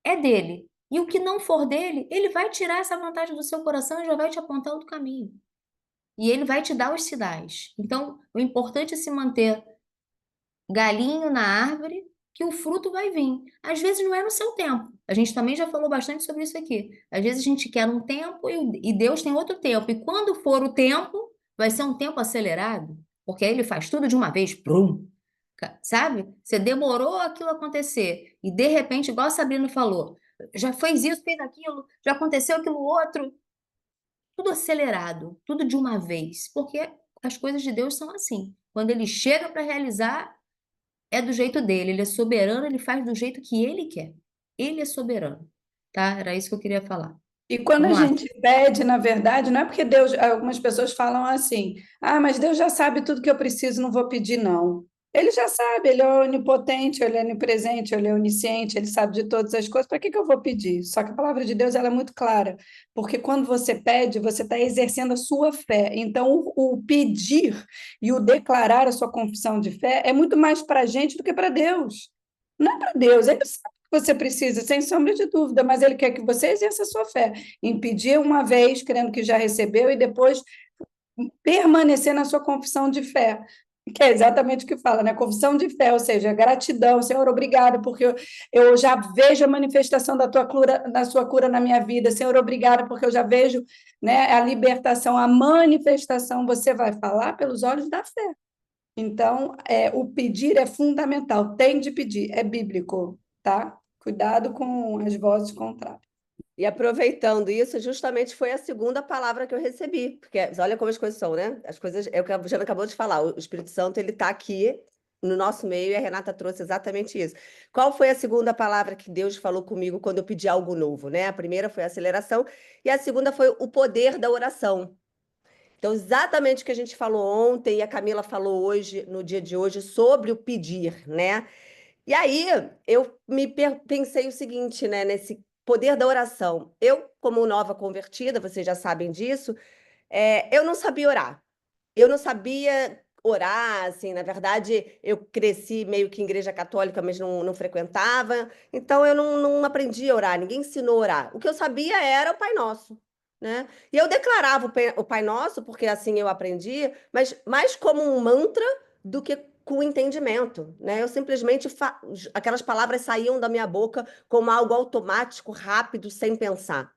é dele. E o que não for dele, ele vai tirar essa vontade do seu coração e já vai te apontar outro caminho. E ele vai te dar os sinais. Então, o importante é se manter galinho na árvore, que o fruto vai vir. Às vezes não é no seu tempo. A gente também já falou bastante sobre isso aqui. Às vezes a gente quer um tempo e Deus tem outro tempo. E quando for o tempo, vai ser um tempo acelerado, porque aí ele faz tudo de uma vez, prum, sabe? Você demorou aquilo acontecer e de repente, igual a Sabrina falou, já fez isso, fez aquilo, já aconteceu aquilo outro, tudo acelerado, tudo de uma vez, porque as coisas de Deus são assim. Quando ele chega para realizar, é do jeito dele, ele é soberano, ele faz do jeito que ele quer. Ele é soberano, tá? Era isso que eu queria falar. E quando a Vamos lá. gente pede, na verdade, não é porque Deus, algumas pessoas falam assim: mas Deus já sabe tudo que eu preciso, não vou pedir, não. Ele já sabe, ele é onipotente, ele é onipresente, ele é onisciente, ele sabe de todas as coisas, para que eu vou pedir? Só que a palavra de Deus ela é muito clara, porque quando você pede, você está exercendo a sua fé. Então, o pedir e o declarar a sua confissão de fé é muito mais para a gente do que para Deus. Não é para Deus, ele sabe que você precisa, sem sombra de dúvida, mas ele quer que você exerça a sua fé, em pedir uma vez, crendo que já recebeu, e depois permanecer na sua confissão de fé, que é exatamente o que fala, né? Confissão de fé, ou seja, gratidão, Senhor, obrigado, porque eu já vejo a manifestação da sua cura na minha vida, Senhor, obrigado, porque eu já vejo, né, a libertação, a manifestação, você vai falar pelos olhos da fé. Então, o pedir é fundamental, tem de pedir, é bíblico, tá? Cuidado com as vozes contrárias. e aproveitando isso, justamente foi a segunda palavra que eu recebi, porque olha como as coisas são, né? As coisas, é o que a Jana acabou de falar, o Espírito Santo, ele está aqui no nosso meio, e a Renata trouxe exatamente isso. Qual foi a segunda palavra que Deus falou comigo quando eu pedi algo novo, né? A primeira foi a aceleração, e a segunda foi o poder da oração. Então, exatamente o que a gente falou ontem, e a Camila falou hoje, no dia de hoje, sobre o pedir, né? E aí, eu pensei o seguinte, né, nesse poder da oração. Eu, como nova convertida, vocês já sabem disso, eu não sabia orar. Eu não sabia orar, assim, na verdade, eu cresci meio que em igreja católica, mas não frequentava, então eu não aprendi a orar, ninguém ensinou a orar. O que eu sabia era o Pai Nosso, né? E eu declarava o Pai Nosso, porque assim eu aprendi, mas mais como um mantra do que com entendimento, né? Eu simplesmente, aquelas palavras saíam da minha boca como algo automático, rápido, sem pensar.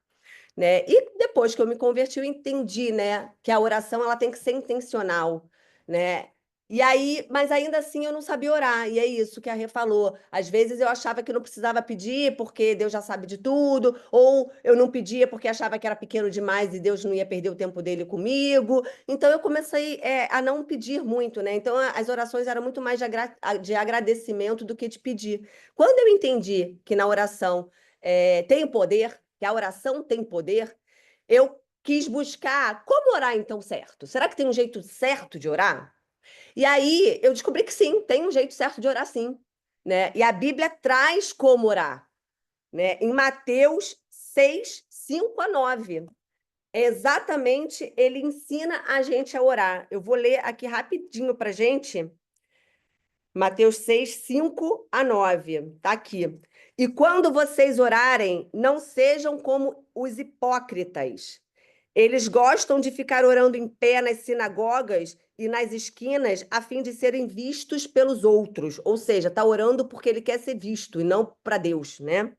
Né? E depois que eu me converti, eu entendi, né, que a oração ela tem que ser intencional, né? E aí, mas ainda assim eu não sabia orar, e é isso que a Rê falou. Às vezes eu achava que não precisava pedir porque Deus já sabe de tudo, ou eu não pedia porque achava que era pequeno demais e Deus não ia perder o tempo dele comigo. Então eu comecei a não pedir muito, né? Então as orações eram muito mais de agradecimento do que de pedir. Quando eu entendi que na oração tem poder, que a oração tem poder, eu quis buscar como orar então certo. Será que tem um jeito certo de orar? E aí eu descobri que sim, tem um jeito certo de orar sim, né? E a Bíblia traz como orar, né? Em Mateus 6, 5 a 9. Exatamente, ele ensina a gente a orar. Eu vou ler aqui rapidinho para gente. Mateus 6, 5 a 9. Tá aqui. E quando vocês orarem, não sejam como os hipócritas. Eles gostam de ficar orando em pé nas sinagogas e nas esquinas a fim de serem vistos pelos outros. Ou seja, está orando porque ele quer ser visto e não para Deus, né?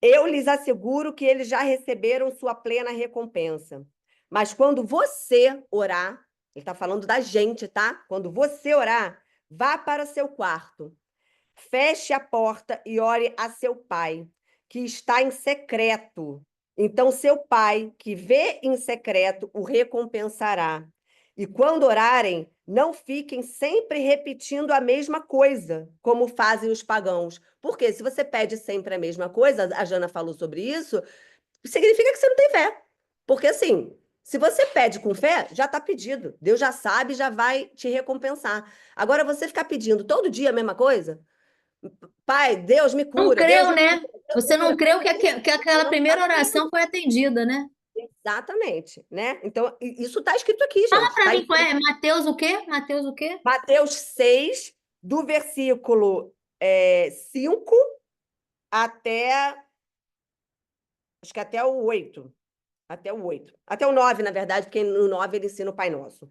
Eu lhes asseguro que eles já receberam sua plena recompensa. Mas quando você orar, ele está falando da gente, tá? Quando você orar, vá para seu quarto, feche a porta e ore a seu pai, que está em secreto. Então, seu pai, que vê em secreto, o recompensará. E quando orarem, não fiquem sempre repetindo a mesma coisa, como fazem os pagãos. Porque se você pede sempre a mesma coisa, a Jana falou sobre isso, significa que você não tem fé. Porque assim, se você pede com fé, já está pedido. Deus já sabe, já vai te recompensar. Agora, você ficar pedindo todo dia a mesma coisa, Pai, Deus me Não cura, Deus creu, me né? cura, Deus me Você não cura. creu que Você aquela não está primeira oração foi atendida, né? exatamente, né? Então, isso está escrito aqui, gente. Para Está mim, em qual é? Mateus o quê? Mateus o quê? Mateus 6, do versículo 5 até, acho que até o 8. Até o 8. Até o 9, na verdade, porque no 9 ele ensina o Pai Nosso.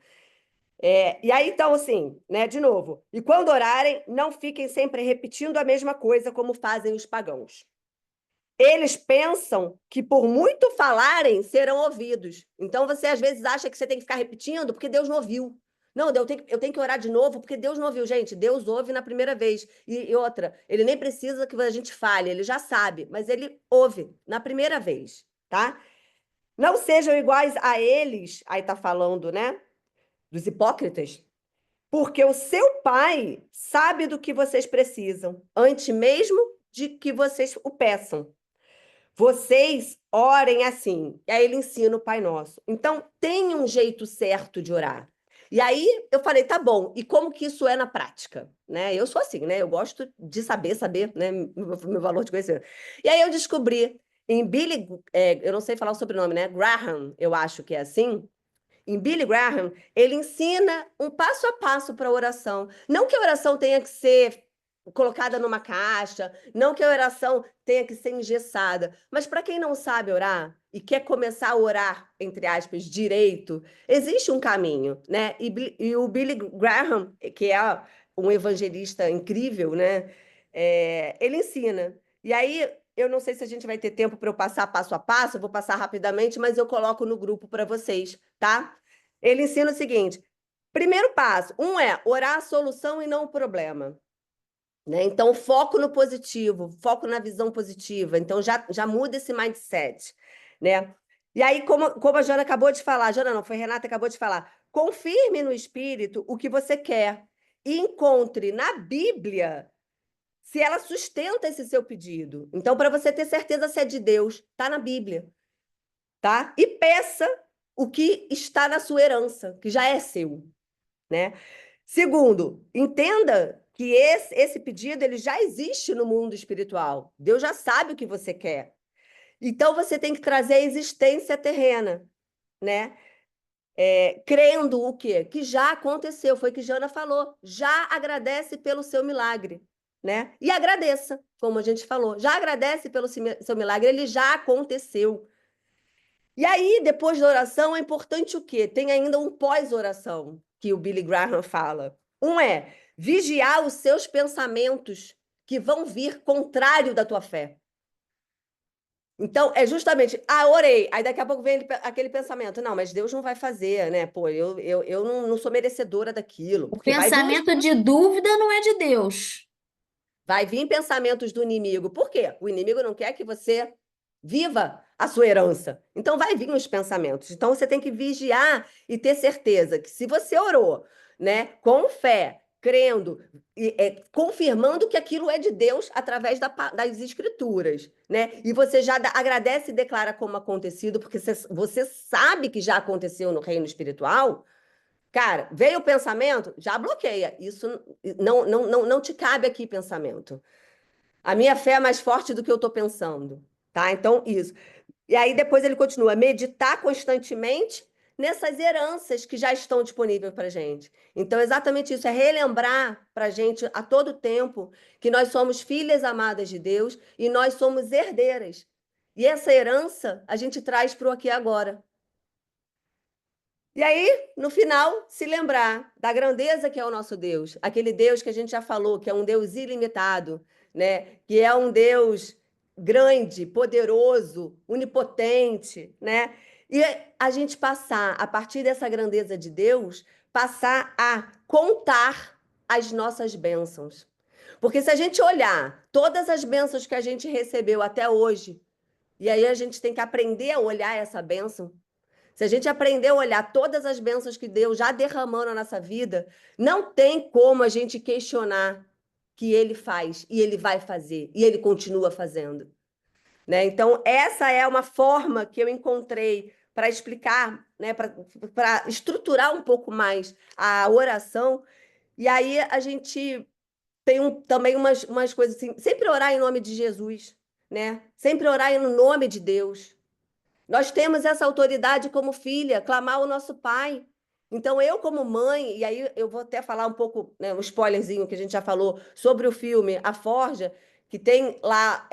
E aí, então, assim, né, de novo. E quando orarem, não fiquem sempre repetindo a mesma coisa como fazem os pagãos. Eles pensam que por muito falarem serão ouvidos. Então você às vezes acha que você tem que ficar repetindo porque Deus não ouviu. Não, eu tenho que orar de novo porque Deus não ouviu. Gente, Deus ouve na primeira vez. E outra, ele nem precisa que a gente fale, ele já sabe, mas ele ouve na primeira vez, tá? Não sejam iguais a eles, aí tá falando, né? Dos hipócritas, porque o seu pai sabe do que vocês precisam, antes mesmo de que vocês o peçam. Vocês orem assim. E aí ele ensina o Pai Nosso. Então, tem um jeito certo de orar. E aí eu falei, tá bom, e como que isso é na prática? Né? Eu sou assim, né? Eu gosto de saber, né? Meu valor de conhecer. E aí eu descobri em Billy, eu não sei falar o sobrenome, né? Graham, eu acho que é assim. Em Billy Graham, ele ensina um passo a passo para a oração. Não que a oração tenha que ser colocada numa caixa, não que a oração tenha que ser engessada, mas para quem não sabe orar e quer começar a orar, entre aspas, direito, existe um caminho, né? E o Billy Graham, que é um evangelista incrível, né? Ele ensina. E aí, eu não sei se a gente vai ter tempo para eu passar passo a passo, eu vou passar rapidamente, mas eu coloco no grupo para vocês, tá? Ele ensina o seguinte: primeiro passo, é orar a solução e não o problema. Né? Então, foco no positivo, foco na visão positiva. Então, já muda esse mindset. Né? E aí, como a Jana acabou de falar, Jana não, foi a Renata que acabou de falar, confirme no espírito o que você quer e encontre na Bíblia se ela sustenta esse seu pedido. Então, para você ter certeza se é de Deus, está na Bíblia. Tá? E peça o que está na sua herança, que já é seu. Né? Segundo, entenda que esse pedido ele já existe no mundo espiritual. Deus já sabe o que você quer. Então, você tem que trazer a existência terrena. Né? crendo o quê? Que já aconteceu, foi o que Jana falou. Já agradece pelo seu milagre, né? E agradeça, como a gente falou. Já agradece pelo seu milagre, ele já aconteceu. E aí, depois da oração, é importante o quê? Tem ainda um pós-oração, que o Billy Graham fala. Um é vigiar os seus pensamentos que vão vir contrário da tua fé. Então, é justamente, orei, aí daqui a pouco vem aquele pensamento, não, mas Deus não vai fazer, né? Pô, eu não sou merecedora daquilo, O porque pensamento de dúvida não é de Deus. vai vir pensamentos do inimigo. Por quê? O inimigo não quer que você viva a sua herança. Então, vai vir os pensamentos. Então, você tem que vigiar e ter certeza que se você orou, né, com fé, crendo, confirmando que aquilo é de Deus através das escrituras, né? E você já agradece e declara como acontecido, porque você sabe que já aconteceu no reino espiritual. Cara, veio o pensamento, já bloqueia. Isso não te cabe aqui, pensamento. A minha fé é mais forte do que eu estou pensando, tá? Então, isso. E aí depois ele continua, meditar constantemente nessas heranças que já estão disponíveis para gente. Então, exatamente isso, é relembrar para a gente a todo tempo que nós somos filhas amadas de Deus e nós somos herdeiras. E essa herança a gente traz para o aqui e agora. E aí, no final, se lembrar da grandeza que é o nosso Deus, aquele Deus que a gente já falou, que é um Deus ilimitado, né? Que é um Deus grande, poderoso, onipotente, né? E a gente passar, a partir dessa grandeza de Deus, passar a contar as nossas bênçãos. Porque se a gente olhar todas as bênçãos que a gente recebeu até hoje, e aí a gente tem que aprender a olhar essa bênção, se a gente aprender a olhar todas as bênçãos que Deus já derramou na nossa vida, não tem como a gente questionar que Ele faz, e Ele vai fazer, e Ele continua fazendo. Né? Então, essa é uma forma que eu encontrei para explicar, né? Para estruturar um pouco mais a oração. E aí a gente tem também umas coisas assim, sempre orar em nome de Jesus, né? Sempre orar em nome de Deus. Nós temos essa autoridade como filha, clamar o nosso pai. Então, eu, como mãe, e aí eu vou até falar um pouco, né, um spoilerzinho que a gente já falou sobre o filme A Forja, que tem lá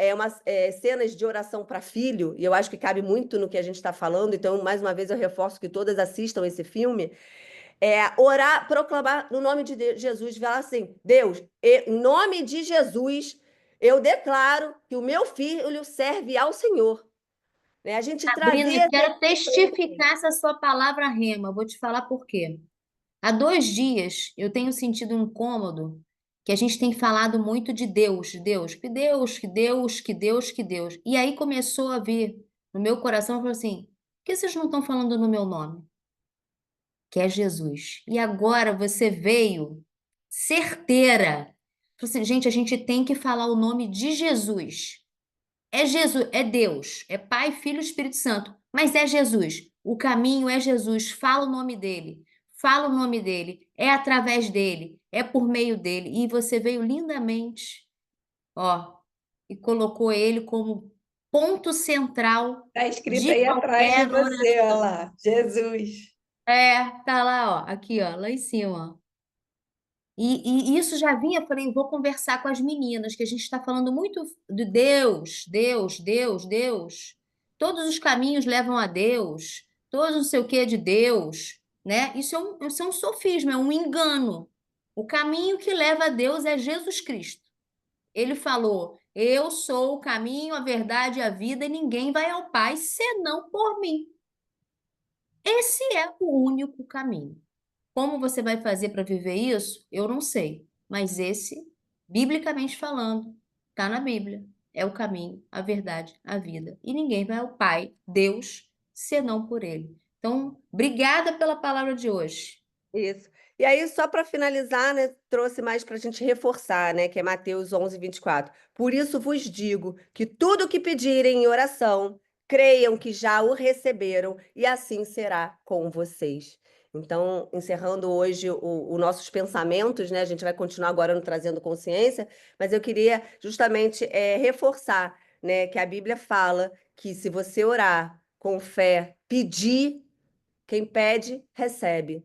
cenas de oração para filho, e eu acho que cabe muito no que a gente está falando, então, mais uma vez, eu reforço que todas assistam esse filme. Orar, proclamar no nome de Jesus, falar assim: Deus, em nome de Jesus, eu declaro que o meu filho serve ao Senhor. Né? A gente Sabrina, trazer quero testificar essa sua palavra rema. Vou te falar por quê. Há 2 dias eu tenho sentido um incômodo que a gente tem falado muito de Deus, que Deus, que Deus, que Deus, que Deus. E aí começou a vir no meu coração, falou assim: por que vocês não estão falando no meu nome? Que é Jesus. E agora você veio certeira. Falou assim, gente, a gente tem que falar o nome de Jesus. É Jesus, é Deus, é Pai, Filho e Espírito Santo, mas é Jesus. O caminho é Jesus. Fala o nome dele. Fala o nome dele. É através dele, é por meio dele. E você veio lindamente, ó, e colocou ele como ponto central Está escrito de aí atrás de qualquer você, olha oração. lá, Jesus. Tá lá, ó, aqui, ó, lá em cima, ó. E isso já vinha, falei, vou conversar com as meninas, que a gente está falando muito de Deus, Deus, Deus, Deus. Todos os caminhos levam a Deus, todos não sei o que é de Deus, né? Isso é um sofisma, é um engano. O caminho que leva a Deus é Jesus Cristo. Ele falou: eu sou o caminho, a verdade e a vida, e ninguém vai ao Pai senão por mim. Esse é o único caminho. Como você vai fazer para viver isso? Eu não sei. Mas esse, biblicamente falando, está na Bíblia. É o caminho, a verdade, a vida. E ninguém vai ao Pai, Deus, senão por Ele. Então, obrigada pela palavra de hoje. isso. E aí, só para finalizar, né, trouxe mais para a gente reforçar, né, que é Mateus 11:24. Por isso vos digo que tudo o que pedirem em oração, creiam que já o receberam, e assim será com vocês. Então, encerrando hoje os nossos pensamentos, né, a gente vai continuar agora no Trazendo Consciência, mas eu queria justamente reforçar, né, que a Bíblia fala que se você orar com fé, pedir, Quem pede, recebe.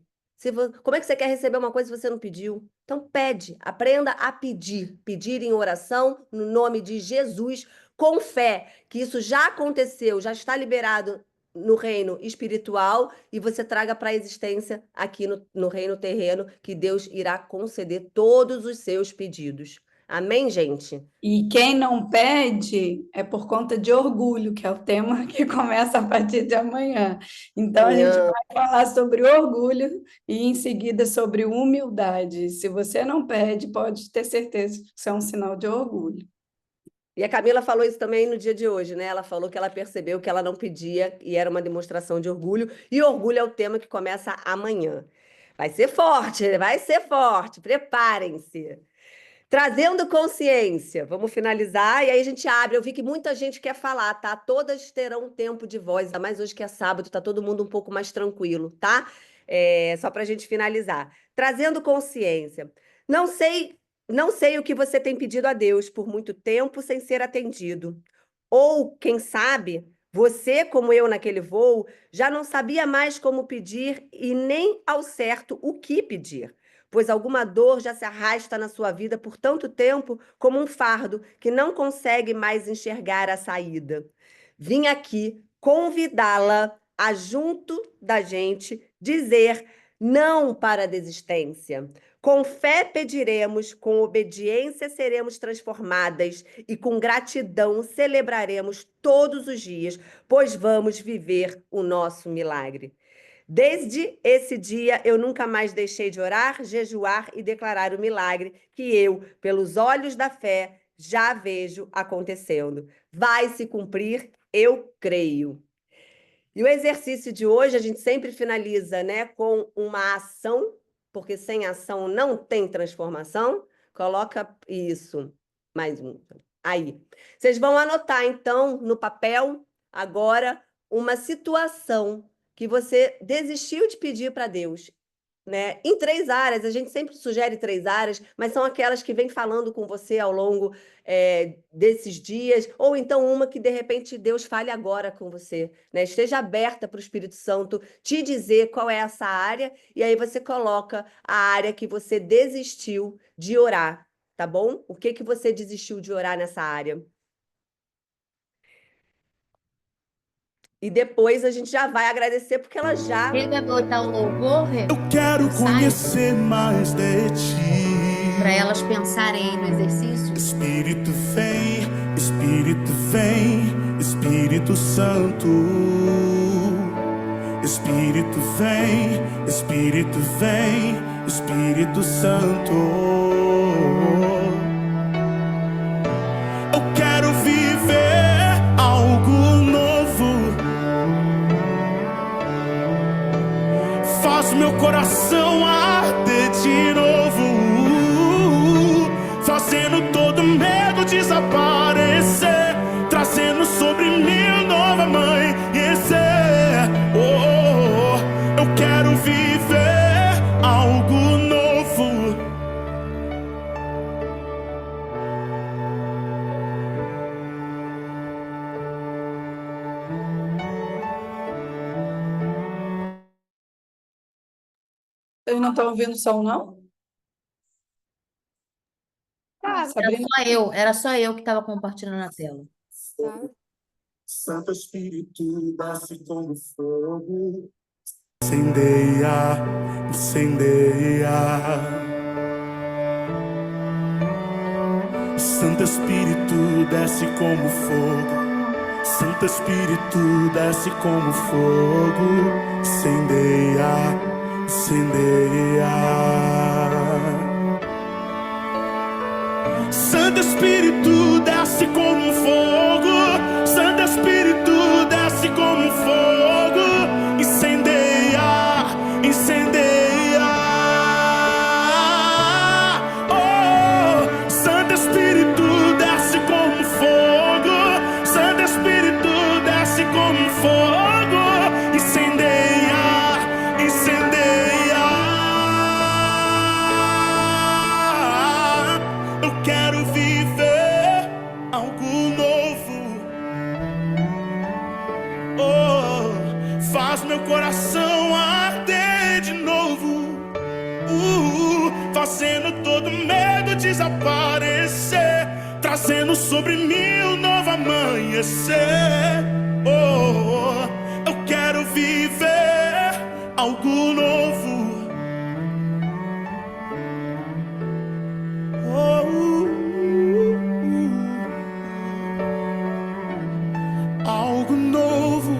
Como é que você quer receber uma coisa se você não pediu? Então pede, aprenda a pedir. Pedir em oração, no nome de Jesus, com fé, que isso já aconteceu, já está liberado no reino espiritual e você traga para a existência aqui no reino terreno, que Deus irá conceder todos os seus pedidos. Amém, gente? E quem não pede é por conta de orgulho, que é o tema que começa a partir de amanhã. Então, a gente Amanhã. vai falar sobre orgulho e, em seguida, sobre humildade. Se você não pede, pode ter certeza que isso é um sinal de orgulho. E a Camila falou isso também no dia de hoje, né? Ela falou que ela percebeu que ela não pedia e era uma demonstração de orgulho. E orgulho é o tema que começa amanhã. Vai ser forte, vai ser forte. Preparem-se. Trazendo consciência. Vamos finalizar e aí a gente abre. Eu vi que muita gente quer falar, tá? Todas terão um tempo de voz, ainda mais hoje que é sábado, tá todo mundo um pouco mais tranquilo, tá? Só para a gente finalizar. Trazendo consciência. Não sei o que você tem pedido a Deus por muito tempo sem ser atendido. Ou, quem sabe, você, como eu naquele voo, já não sabia mais como pedir e nem ao certo o que pedir, pois alguma dor já se arrasta na sua vida por tanto tempo como um fardo que não consegue mais enxergar a saída. Vim aqui convidá-la a, junto da gente, dizer não para a desistência. Com fé pediremos, com obediência seremos transformadas e com gratidão celebraremos todos os dias, pois vamos viver o nosso milagre. Desde esse dia, eu nunca mais deixei de orar, jejuar e declarar o milagre que eu, pelos olhos da fé, já vejo acontecendo. Vai se cumprir, eu creio. E o exercício de hoje, a gente sempre finaliza, né, com uma ação, porque sem ação não tem transformação. Coloca isso, mais um. Aí. Vocês vão anotar, então, no papel, agora, uma situação que você desistiu de pedir para Deus, né? Em 3 áreas, a gente sempre sugere 3 áreas, mas são aquelas que vêm falando com você ao longo desses dias, ou então uma que de repente Deus fale agora com você, né? Esteja aberta para o Espírito Santo te dizer qual é essa área, e aí você coloca a área que você desistiu de orar, tá bom? O que você desistiu de orar nessa área? E depois a gente já vai agradecer, porque ela já... Ele vai botar o louvor, Eu quero conhecer mais de ti. para elas pensarem aí no exercício. Espírito vem, Espírito vem, Espírito Santo. Espírito vem, Espírito vem, Espírito Santo. Eu quero viver algo novo. Faz meu coração arder de novo, fazendo todo medo desaparecer, trazendo sobre mim nova amanhecer. Eu quero viver algo novo. Vocês não estão ouvindo o som, não? Sabrina, Era só eu que estava compartilhando a tela. Santo Espírito, desce como fogo. Incendeia, incendeia. Santo Espírito, desce como fogo. Santo Espírito, desce como fogo. Incendeia, incendeia. Santo Espírito, desce como fogo. Santo Espírito, desce como fogo. Incendeia, incendeia. Oh, Santo Espírito, desce como fogo. Santo Espírito, desce como fogo. Incendeia, incendeia. Eu quero viver algo novo. Oh, faz faz meu coração arder de novo, fazendo todo medo desaparecer, trazendo sobre mim um novo amanhecer. Eu quero viver algo novo. Algo novo.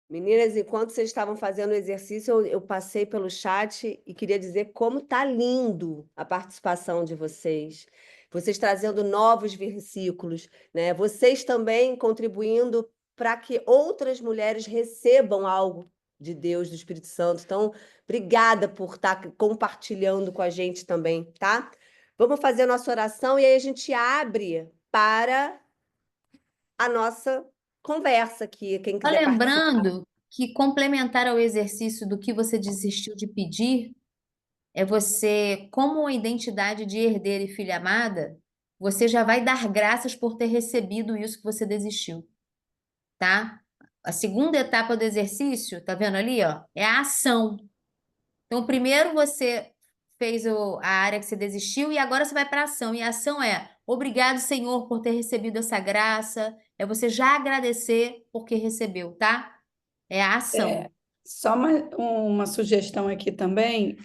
Meninas, enquanto vocês estavam fazendo o exercício, eu passei pelo chat e queria dizer como tá lindo a participação de vocês. Vocês trazendo novos versículos, né? Vocês também contribuindo para que outras mulheres recebam algo de Deus, do Espírito Santo. Então, obrigada por estar compartilhando com a gente também, tá? Vamos fazer a nossa oração e aí a gente abre para a nossa conversa aqui. Quem Só quiser participar. lembrando que complementar ao exercício do que você desistiu de pedir é você, como uma identidade de herdeira e filha amada, você já vai dar graças por ter recebido isso que você desistiu, tá? A segunda etapa do exercício, tá vendo ali, ó, é a ação. Então, primeiro você fez a área que você desistiu e agora você vai para a ação. E a ação é: obrigado, Senhor, por ter recebido essa graça. É você já agradecer porque recebeu, tá? É a ação. Só uma sugestão aqui também,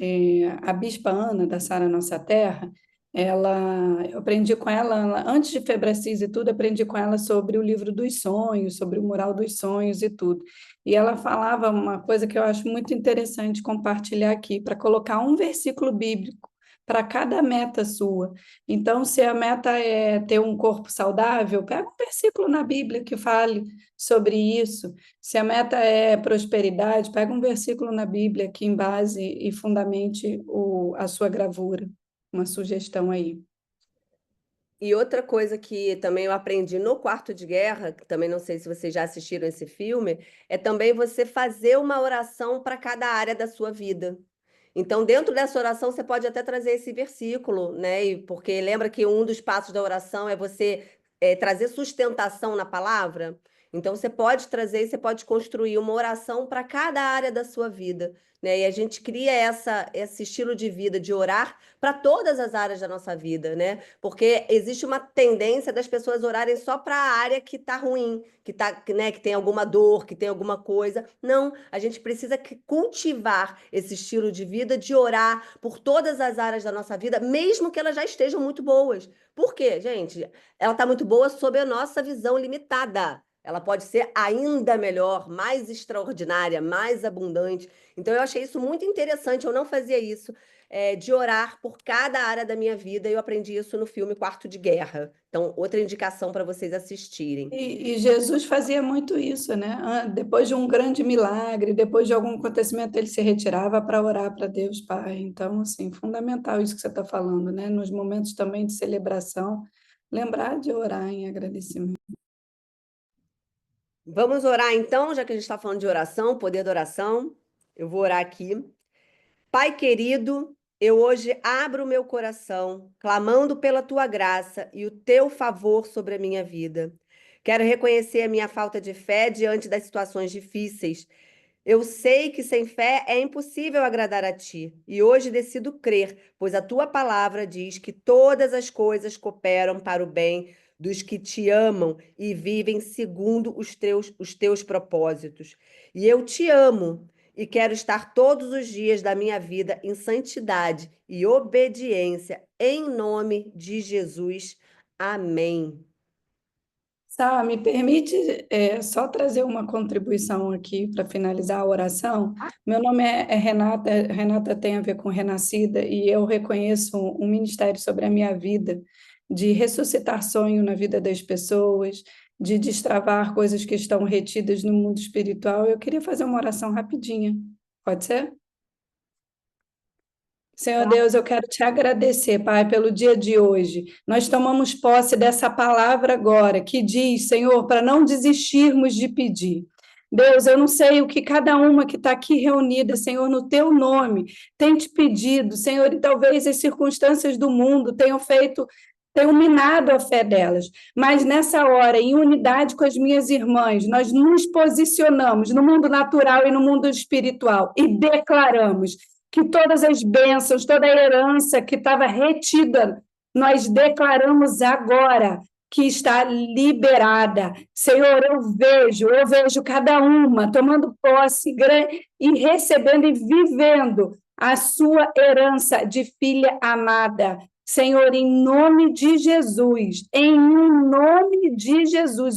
a Bispa Ana, da Sara Nossa Terra, eu aprendi com ela, antes de Febracis e tudo, aprendi com ela sobre o livro dos sonhos, sobre o mural dos sonhos e tudo. E ela falava uma coisa que eu acho muito interessante compartilhar aqui, para colocar um versículo bíblico para cada meta sua. Então, se a meta é ter um corpo saudável, pega um versículo na Bíblia que fale sobre isso. Se a meta é prosperidade, pega um versículo na Bíblia que embase e fundamente a sua gravura. Uma sugestão aí. E outra coisa que também eu aprendi no Quarto de Guerra, que também não sei se vocês já assistiram esse filme, é também você fazer uma oração para cada área da sua vida. Então, dentro dessa oração, você pode até trazer esse versículo, né? Porque lembra que um dos passos da oração é você trazer sustentação na palavra. Então, você pode trazer e você pode construir uma oração para cada área da sua vida, né? E a gente cria esse estilo de vida de orar para todas as áreas da nossa vida, né? Porque existe uma tendência das pessoas orarem só para a área que está ruim, né, que tem alguma dor, que tem alguma coisa. Não, a gente precisa cultivar esse estilo de vida de orar por todas as áreas da nossa vida, mesmo que elas já estejam muito boas. Por quê, gente? Ela está muito boa sob a nossa visão limitada. Ela pode ser ainda melhor, mais extraordinária, mais abundante. Então, eu achei isso muito interessante. Eu não fazia isso, de orar por cada área da minha vida. Eu aprendi isso no filme Quarto de Guerra. Então, outra indicação para vocês assistirem. E Jesus fazia muito isso, né? Depois de um grande milagre, depois de algum acontecimento, ele se retirava para orar para Deus Pai. Então, assim, fundamental isso que você está falando, né? Nos momentos também de celebração, lembrar de orar em agradecimento. Vamos orar então, já que a gente está falando de oração, poder da oração. Eu vou orar aqui. Pai querido, eu hoje abro o meu coração, clamando pela tua graça e o teu favor sobre a minha vida. Quero reconhecer a minha falta de fé diante das situações difíceis. Eu sei que sem fé é impossível agradar a ti, e hoje decido crer, pois a tua palavra diz que todas as coisas cooperam para o bem dos que te amam e vivem segundo os teus propósitos. E eu te amo e quero estar todos os dias da minha vida em santidade e obediência, em nome de Jesus. Amém. Sá, me permite só trazer uma contribuição aqui para finalizar a oração? Meu nome é Renata, Renata tem a ver com Renascida, e eu reconheço um ministério sobre a minha vida, de ressuscitar sonho na vida das pessoas, de destravar coisas que estão retidas no mundo espiritual. Eu queria fazer uma oração rapidinha, pode ser? Senhor Deus, eu quero te agradecer, Pai, pelo dia de hoje. Nós tomamos posse dessa palavra agora, que diz, Senhor, para não desistirmos de pedir. Deus, eu não sei o que cada uma que está aqui reunida, Senhor, no teu nome, tem te pedido, Senhor, e talvez as circunstâncias do mundo tenham minado a fé delas. Mas nessa hora, em unidade com as minhas irmãs, nós nos posicionamos no mundo natural e no mundo espiritual e declaramos que todas as bênçãos, toda a herança que estava retida, nós declaramos agora que está liberada. Senhor, eu vejo cada uma tomando posse e recebendo e vivendo a sua herança de filha amada. Senhor, em nome de Jesus,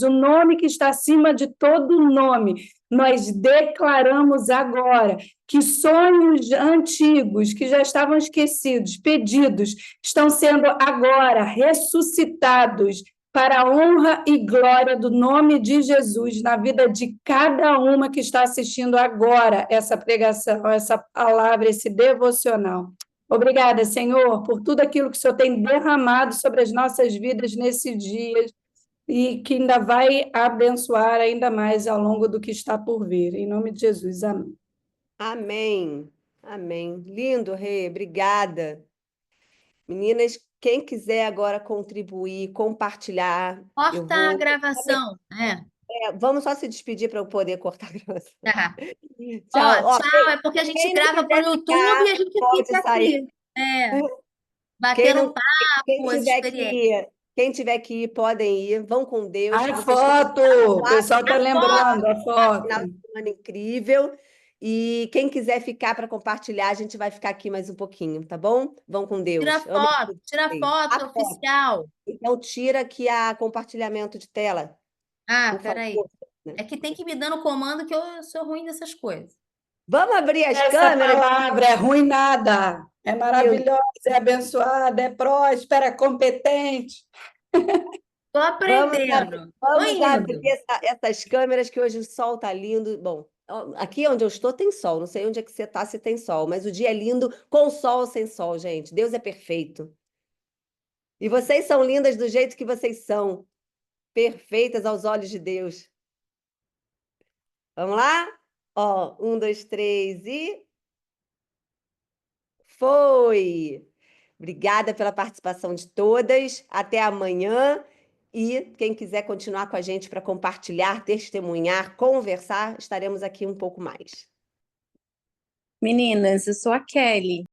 o nome que está acima de todo nome, nós declaramos agora que sonhos antigos, que já estavam esquecidos, pedidos, estão sendo agora ressuscitados para a honra e glória do nome de Jesus na vida de cada uma que está assistindo agora essa pregação, essa palavra, esse devocional. Obrigada, Senhor, por tudo aquilo que o Senhor tem derramado sobre as nossas vidas nesses dias e que ainda vai abençoar ainda mais ao longo do que está por vir. Em nome de Jesus, amém. Amém. Amém. Lindo, Rê. Obrigada. Meninas, quem quiser agora contribuir, compartilhar, eu Corta a vou. gravação. Vamos só se despedir para eu poder cortar a gravação. Tá. Tchau. Ó, Tchau, é porque a gente quem não grava para o quiser YouTube ficar, e a gente pode fica sair. aqui, Quem batendo não, quem papo, as tiver que experiências. ir, quem tiver que ir, podem ir. Vão com Deus. A Vocês foto! O pessoal está lembrando a foto. final de semana incrível. E quem quiser ficar para compartilhar, a gente vai ficar aqui mais um pouquinho, tá bom? Vão com Deus. Tira foto oficial. Então, tira aqui a compartilhamento de tela, por Peraí. favor. É que tem que me dando comando que eu sou ruim dessas coisas. Vamos abrir as Essa câmeras? palavra é ruim nada. É maravilhosa, é abençoada, é próspera, é competente. Estou aprendendo. Vamos Tô abrir indo. essas câmeras que hoje o sol tá lindo. Bom, aqui onde eu estou tem sol. Não sei onde é que você está, se tem sol, mas o dia é lindo com sol ou sem sol, gente. Deus é perfeito. E vocês são lindas do jeito que vocês são. Perfeitas aos olhos de Deus. Vamos lá? Ó, 1, 2, 3 e... Foi! Obrigada pela participação de todas. Até amanhã. E quem quiser continuar com a gente para compartilhar, testemunhar, conversar, estaremos aqui um pouco mais. Meninas, eu sou a Kelly.